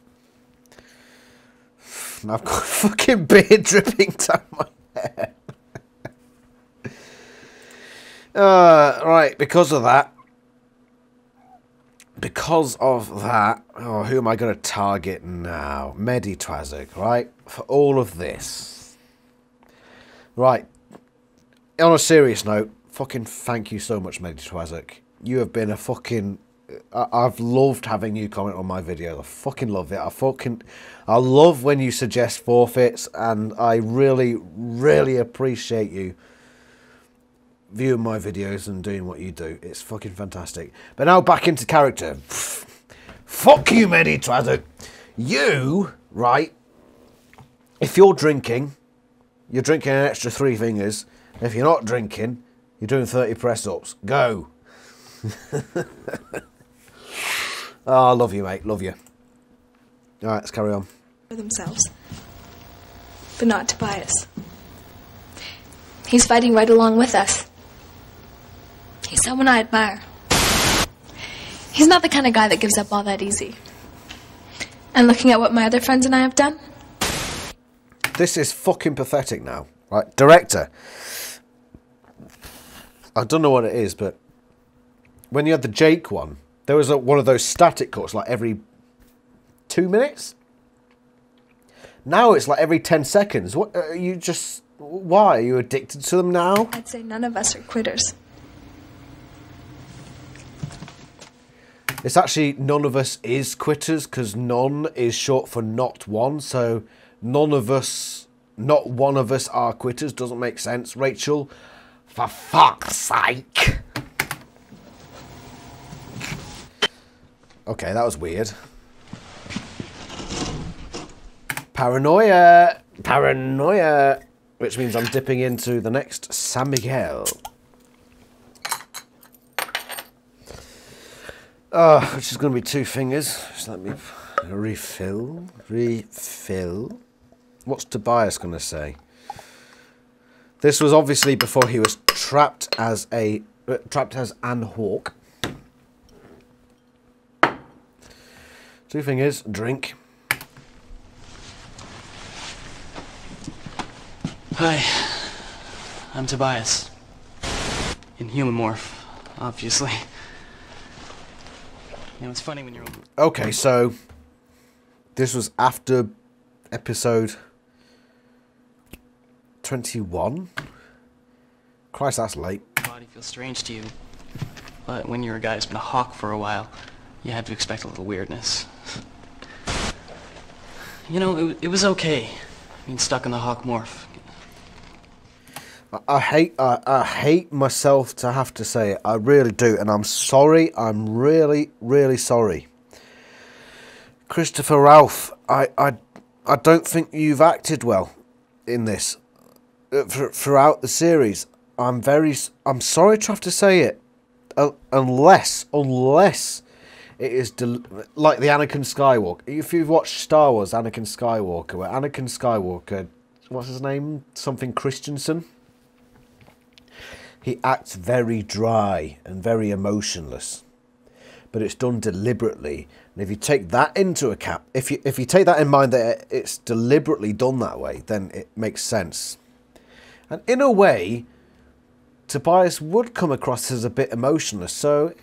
And I've got fucking beer dripping down my hair. Right, because of that, because of that, oh, who am I going to target now? Mehdi Twazik, right? For all of this. Right. On a serious note, fucking thank you so much, Mehdi Twazik. You have been a fucking... I've loved having you comment on my videos. I fucking love it. I love when you suggest forfeits, and I really, really appreciate you viewing my videos and doing what you do. It's fucking fantastic. But now back into character. Fuck you, Mehdi Twazik. You, right, if you're drinking an extra 3 fingers. If you're not drinking, you're doing 30 press-ups. Go. Oh, I love you, mate. Love you. All right, let's carry on. For themselves, but not Tobias. He's fighting right along with us. He's someone I admire. He's not the kind of guy that gives up all that easy. And looking at what my other friends and I have done... This is fucking pathetic now. Right, director. I don't know what it is, but when you had the Jake one, there was one of those static cuts like every 2 minutes. Now it's like every 10 seconds. What are you just... Why? Are you addicted to them now? I'd say none of us are quitters. It's actually none of us is quitters, because none is short for not one. So none of us, not one of us are quitters. Doesn't make sense. Rachel, for fuck's sake. Okay, that was weird. Paranoia. Paranoia. Which means I'm dipping into the next San Miguel. Which is going to be 2 fingers. Just let me refill. Refill. What's Tobias going to say? This was obviously before he was trapped as Anne Hawke. 2 fingers. Drink. Hi, I'm Tobias. Animorph, obviously. You know, it's funny when you're... Okay, so this was after episode 21. Christ, that's late. Your body feels strange to you, but when you're a guy who's been a hawk for a while, you have to expect a little weirdness. You know, it was okay being stuck in the hawk morph. I hate myself to have to say it. I really do, and I'm sorry. I'm really, really sorry. Christopher Ralph, I don't think you've acted well in this throughout the series. I'm sorry to have to say it, unless it is like the Anakin Skywalker. If you've watched Star Wars, Anakin Skywalker, where Anakin Skywalker, what's his name? Something Christensen. He acts very dry and very emotionless, but it's done deliberately. And if you take that into account, if you take that in mind that it's deliberately done that way, then it makes sense. And in a way, Tobias would come across as a bit emotionless. So,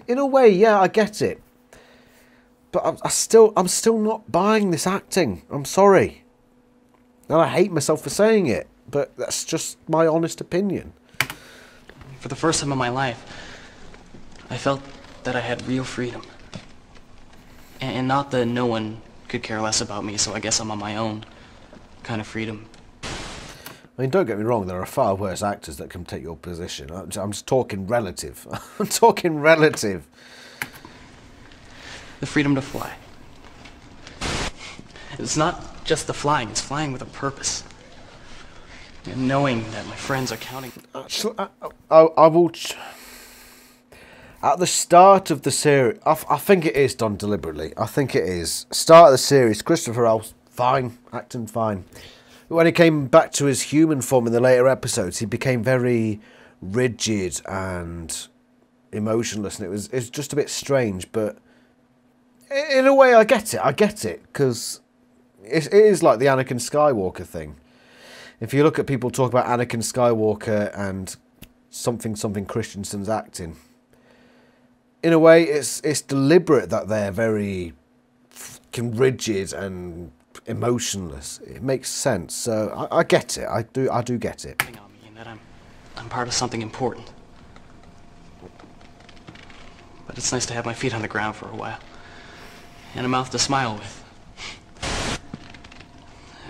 in a way, yeah, I get it. But I'm still not buying this acting. I'm sorry, and I hate myself for saying it, but that's just my honest opinion. For the first time in my life, I felt that I had real freedom. And not that no one could care less about me, so I guess I'm on my own kind of freedom. I mean, don't get me wrong, there are far worse actors that can take your position. I'm just talking relative. I'm talking relative. The freedom to fly. It's not just the flying, it's flying with a purpose. And knowing that my friends are counting... Actually, I will... At the start of the series, I think it is done deliberately. I think it is. Start of the series, Christopher Ellis, fine, acting fine. When he came back to his human form in the later episodes, he became very rigid and emotionless, and it's just a bit strange, but in a way I get it, because it is like the Anakin Skywalker thing. If you look at people talk about Anakin Skywalker and something Christensen's acting, in a way, it's deliberate that they're very fucking rigid and emotionless. It makes sense. So I get it. I do get it. On me and that I'm part of something important. But it's nice to have my feet on the ground for a while. And a mouth to smile with.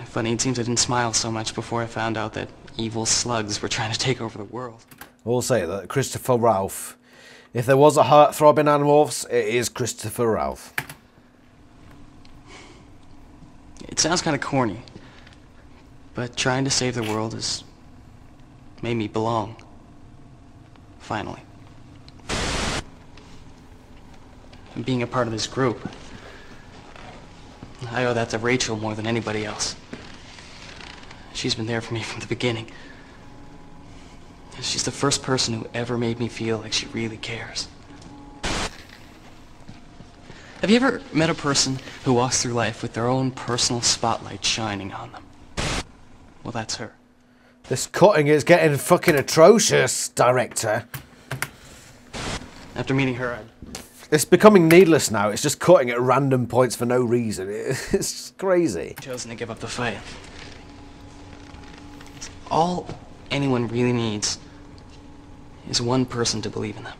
Funny, it seems I didn't smile so much before I found out that evil slugs were trying to take over the world. I will say that Christopher Ralph, if there was a heartthrob in Animorphs, it is Christopher Ralph. It sounds kind of corny, but trying to save the world has made me belong. Finally. And being a part of this group, I owe that to Rachel more than anybody else. She's been there for me from the beginning. She's the first person who ever made me feel like she really cares. Have you ever met a person who walks through life with their own personal spotlight shining on them? Well, that's her. This cutting is getting fucking atrocious, director. After meeting her, it's becoming needless now. It's just cutting at random points for no reason. It's just crazy. Chosen to give up the fight. All anyone really needs is one person to believe in them.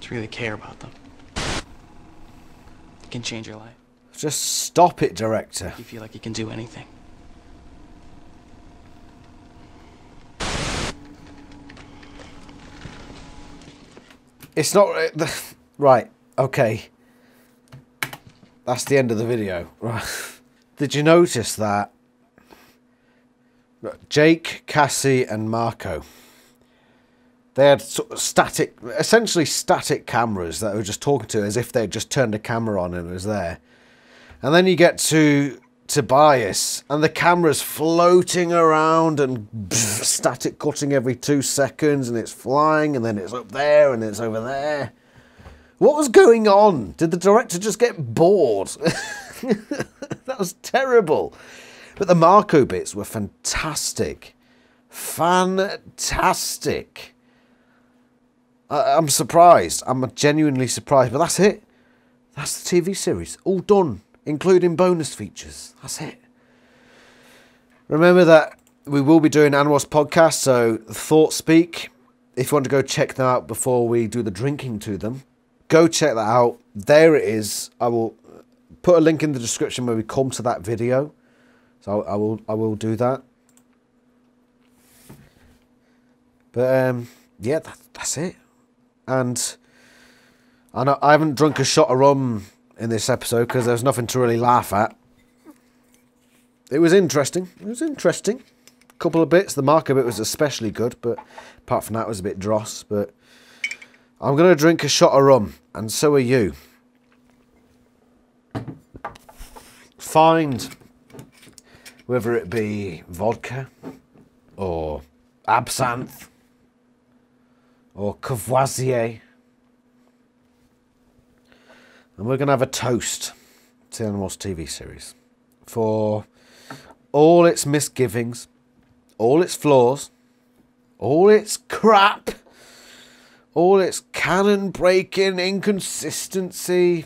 To really care about them. It can change your life. Just stop it, director. You feel like you can do anything. It's not... Right, okay. That's the end of the video. Did you notice that Jake, Cassie and Marco, they had sort of static, essentially static cameras that were just talking to as if they'd just turned a camera on and it was there. And then you get to Tobias and the camera's floating around and static cutting every 2 seconds and it's flying and then it's up there and it's over there. What was going on? Did the director just get bored? That was terrible. But the Marco bits were fantastic. Fantastic. I'm surprised. I'm genuinely surprised. But that's it. That's the TV series. All done. Including bonus features. That's it. Remember that we will be doing Animorphs podcast. So Thought Speak. If you want to go check them out before we do the drinking to them, go check that out. There it is. I will put a link in the description when we come to that video. So I will do that. But yeah, that's it. And I know I haven't drunk a shot of rum in this episode because there's nothing to really laugh at. It was interesting. It was interesting. A couple of bits. The Marco bit was especially good, but apart from that, it was a bit dross. But I'm going to drink a shot of rum, and so are you. Find whether it be vodka or absinthe or Courvoisier. And we're going to have a toast to the Animorphs TV series for all its misgivings, all its flaws, all its crap, all its canon-breaking inconsistency,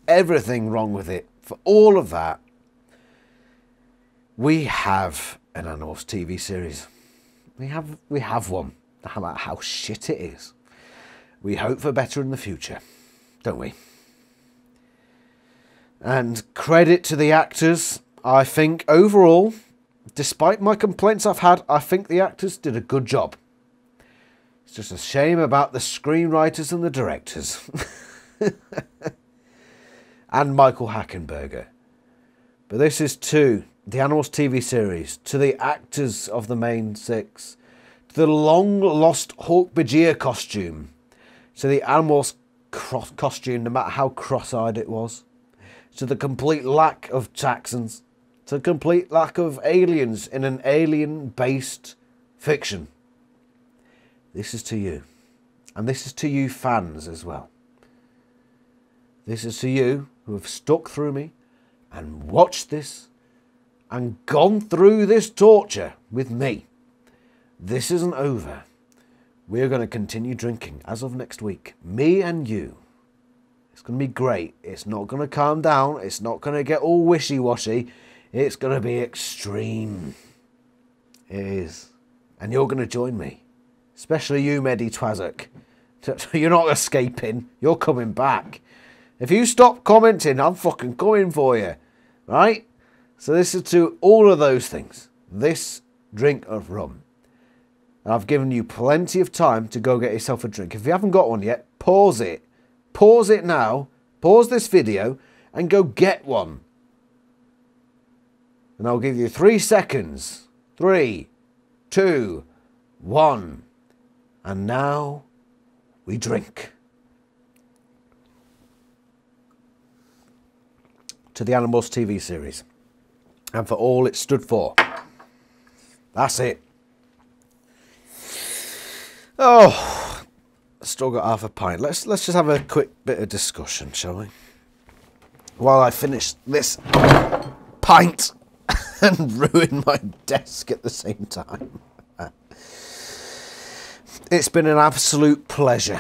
everything wrong with it. For all of that, we have an Animorphs TV series. We have one. No matter how shit it is. We hope for better in the future, don't we? And credit to the actors. I think overall, despite my complaints I've had, I think the actors did a good job. It's just a shame about the screenwriters and the directors. And Michael Hackenberger. But this is to the Animorphs TV series, to the actors of the main 6, to the long-lost Hawk Bajir costume, to the Animorphs costume, no matter how cross-eyed it was, to the complete lack of Texans, to the complete lack of aliens in an alien-based fiction. This is to you. And this is to you fans as well. This is to you who have stuck through me and watched this and gone through this torture with me. This isn't over. we're going to continue drinking as of next week. Me and you. It's going to be great. It's not going to calm down. It's not going to get all wishy-washy. It's going to be extreme. It is. And you're going to join me. Especially you, Mehdi Twazak. You're not escaping. You're coming back. If you stop commenting, I'm fucking coming for you. Right? So this is to all of those things. This drink of rum. I've given you plenty of time to go get yourself a drink. If you haven't got one yet, pause it. Pause it now. Pause this video and go get one. And I'll give you 3 seconds. 3, 2, 1. And now we drink. To the Animorphs TV series. And for all it stood for. That's it. Oh, still got half a pint. Let's just have a quick bit of discussion, shall we? While I finish this pint and ruin my desk at the same time. It's been an absolute pleasure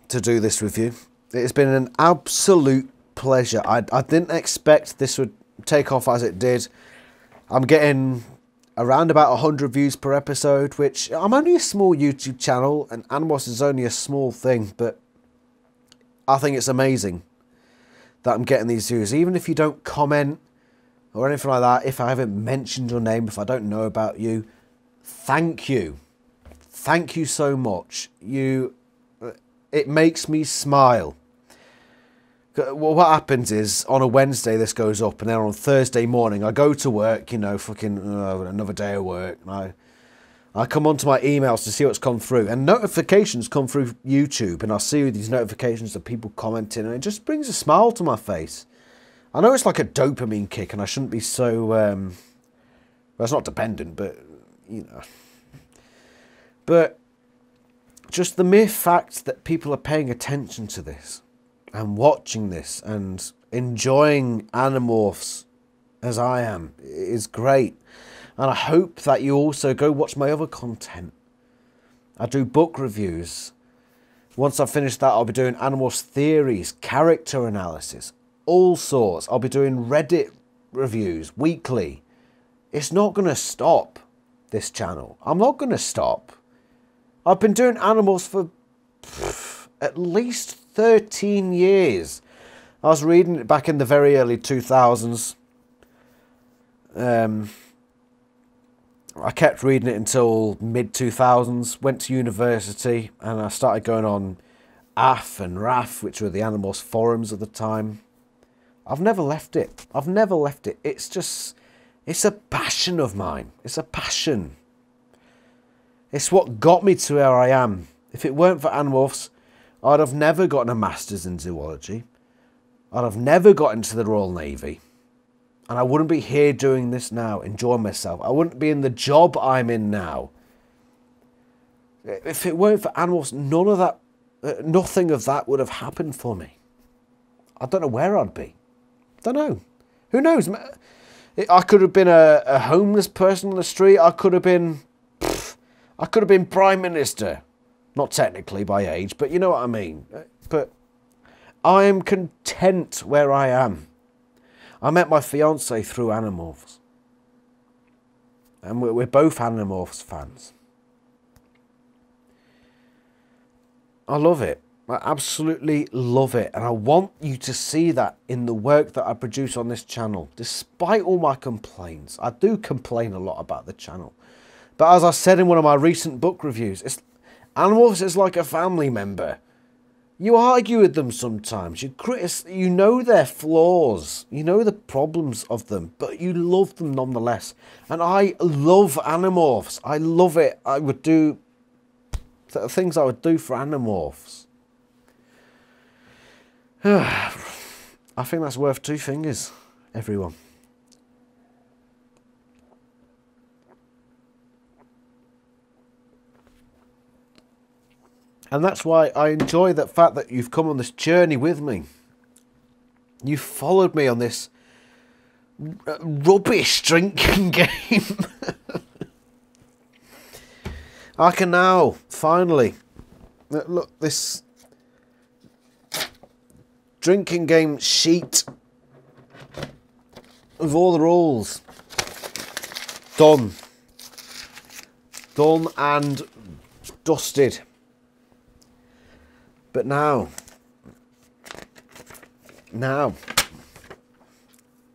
to do this review. It's been an absolute pleasure. I didn't expect this would take off as it did. I'm getting around about 100 views per episode, which I'm only a small YouTube channel and Animorphs is only a small thing, but I think it's amazing that I'm getting these views. Even if you don't comment or anything like that, if I haven't mentioned your name, if I don't know about you, thank you. Thank you so much. It makes me smile. Well, what happens is, on a Wednesday this goes up, and then on Thursday morning I go to work, you know, fucking another day of work, and I come onto my emails to see what's come through, and notifications come through YouTube, and I see these notifications of people commenting, and it just brings a smile to my face. I know it's like a dopamine kick, and I shouldn't be so, well, it's not dependent, but, you know. But just the mere fact that people are paying attention to this, and watching this and enjoying Animorphs as I am is great. And I hope that you also go watch my other content. I do book reviews. Once I've finished that, I'll be doing Animorphs theories, character analysis, all sorts. I'll be doing Reddit reviews weekly. It's not going to stop, this channel. I'm not going to stop. I've been doing Animorphs for at least 13 years. I was reading it back in the very early 2000s. I kept reading it until mid-2000s, went to university, and I started going on AF and RAF, which were the Animorphs forums at the time. I've never left it. I've never left it. It's just, it's a passion of mine. It's a passion. It's what got me to where I am. If it weren't for Animorphs, I'd have never gotten a master's in zoology. I'd have never got into the Royal Navy. And I wouldn't be here doing this now, enjoying myself. I wouldn't be in the job I'm in now. If it weren't for Animorphs, none of that, nothing of that would have happened for me. I don't know where I'd be. Don't know. Who knows? I could have been a homeless person on the street. I could have been Prime Minister. Not technically by age, but you know what I mean. But I am content where I am. I met my fiancée through Animorphs. And we're both Animorphs fans. I love it. I absolutely love it. And I want you to see that in the work that I produce on this channel. Despite all my complaints. I do complain a lot about the channel. But as I said in one of my recent book reviews, Animorphs is like a family member. You argue with them sometimes. You know their flaws. You know the problems of them. But you love them nonetheless. And I love Animorphs. I love it. I would do the things I would do for Animorphs. I think that's worth 2 fingers, everyone. And that's why I enjoy the fact that you've come on this journey with me. You followed me on this rubbish drinking game. I can now finally Look, this drinking game sheet with all the rules. Done. Done and dusted. But now,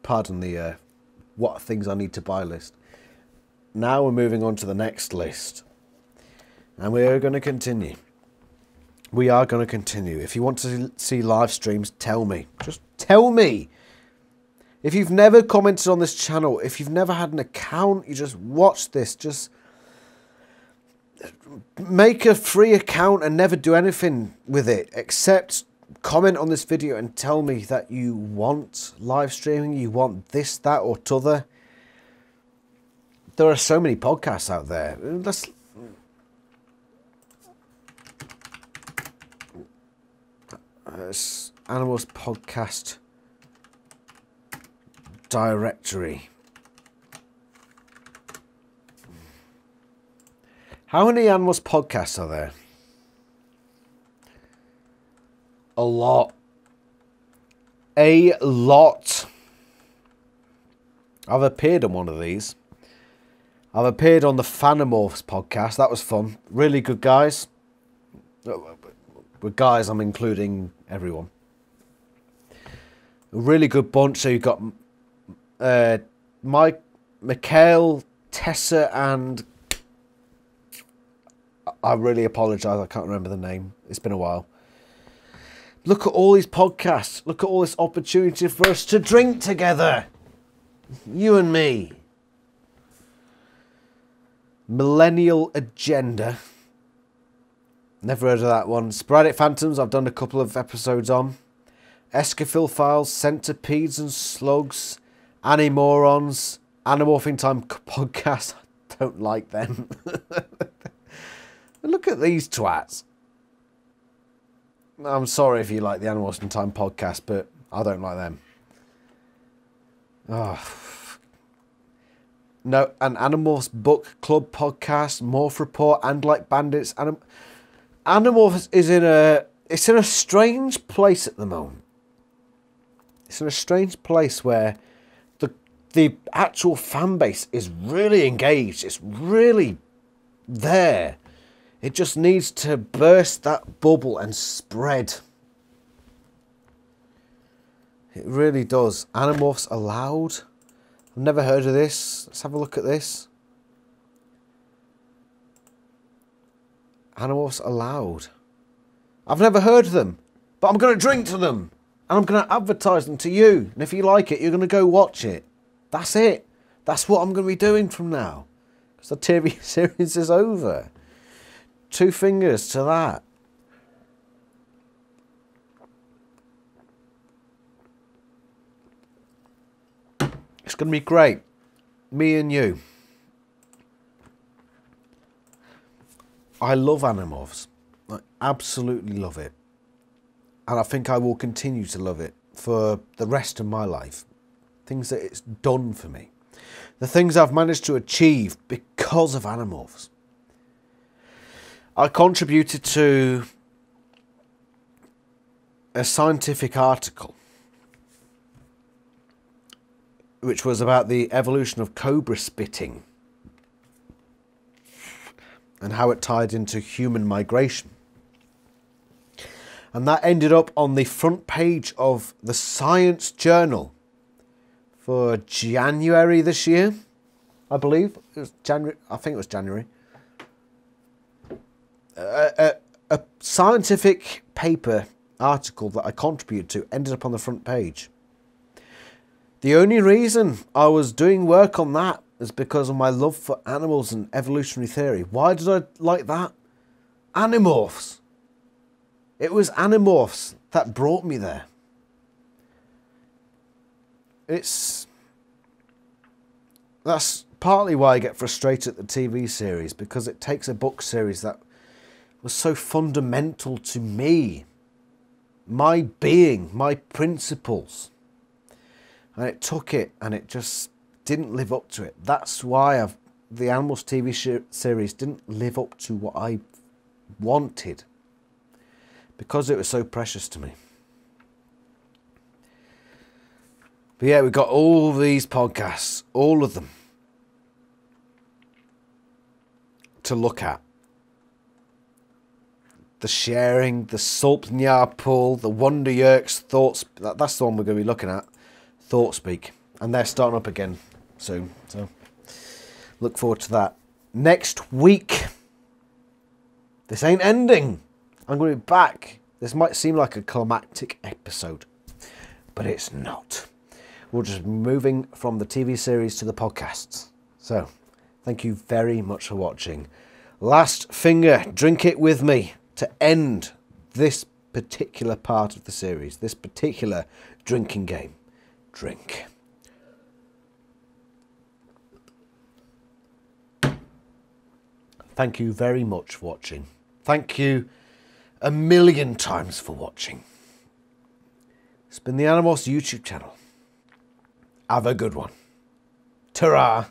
pardon the what things I need to buy list. Now we're moving on to the next list. And we are going to continue. We are going to continue. If you want to see live streams, tell me. Just tell me. If you've never commented on this channel, if you've never had an account, you just watch this, just make a free account and never do anything with it except comment on this video and tell me that you want live streaming, you want this, that or t'other. There are so many podcasts out there. Let's Animorphs podcast directory. How many Animorphs podcasts are there? A lot. A lot. I've appeared on one of these. I've appeared on the Animorphs podcast. That was fun. Really good guys. With guys, I'm including everyone. A really good bunch. So you've got Mike, Mikhail, Tessa, and I really apologise. I can't remember the name. It's been a while. Look at all these podcasts. Look at all this opportunity for us to drink together. You and me. Millennial Agenda. Never heard of that one. Sporadic Phantoms, I've done a couple of episodes on. Escafil Files, Centipedes and Slugs, Animorons, Animorphing Time podcast. I don't like them. Look at these twats. I'm sorry if you like the Animorphing Time podcast, but I don't like them. Oh. No, an Animorphs Book Club podcast, Morph Report, and Like Bandits. Animorphs is in a strange place at the moment. It's in a strange place where the actual fan base is really engaged. It's really there. It just needs to burst that bubble and spread. It really does. Animorphs Allowed. I've never heard of this. Let's have a look at this. Animorphs Allowed. I've never heard of them, but I'm going to drink to them. And I'm going to advertise them to you. And if you like it, you're going to go watch it. That's it. That's what I'm going to be doing from now. Because the TV series is over. 2 fingers to that. It's going to be great. Me and you. I love Animorphs. I absolutely love it. And I think I will continue to love it for the rest of my life. Things that it's done for me. The things I've managed to achieve because of Animorphs. I contributed to a scientific article which was about the evolution of cobra spitting and how it tied into human migration. And that ended up on the front page of the Science Journal for January this year, I believe. It was January. I think it was January. A scientific paper article that I contributed to ended up on the front page. The only reason I was doing work on that is because of my love for animals and evolutionary theory. Why did I like that? Animorphs. It was Animorphs that brought me there. That's partly why I get frustrated at the TV series, because it takes a book series that was so fundamental to me, my being, my principles, and it took it and it just didn't live up to it. That's why the Animorphs TV series didn't live up to what I wanted. because it was so precious to me. But yeah, we've got all these podcasts, all of them, to look at. The sharing, the Sulpnjar Pool, the Wonder Yerks, Thoughts. That's the one we're going to be looking at. Thought Speak. And they're starting up again soon. So look forward to that. Next week. This ain't ending. I'm going to be back. This might seem like a climactic episode, but it's not. We're just moving from the TV series to the podcasts. So, thank you very much for watching. Last finger, drink it with me to end this particular part of the series, this particular drinking game. Drink. Thank you very much for watching. Thank you a million times for watching. It's been the Animorphs YouTube channel. Have a good one. Ta-ra!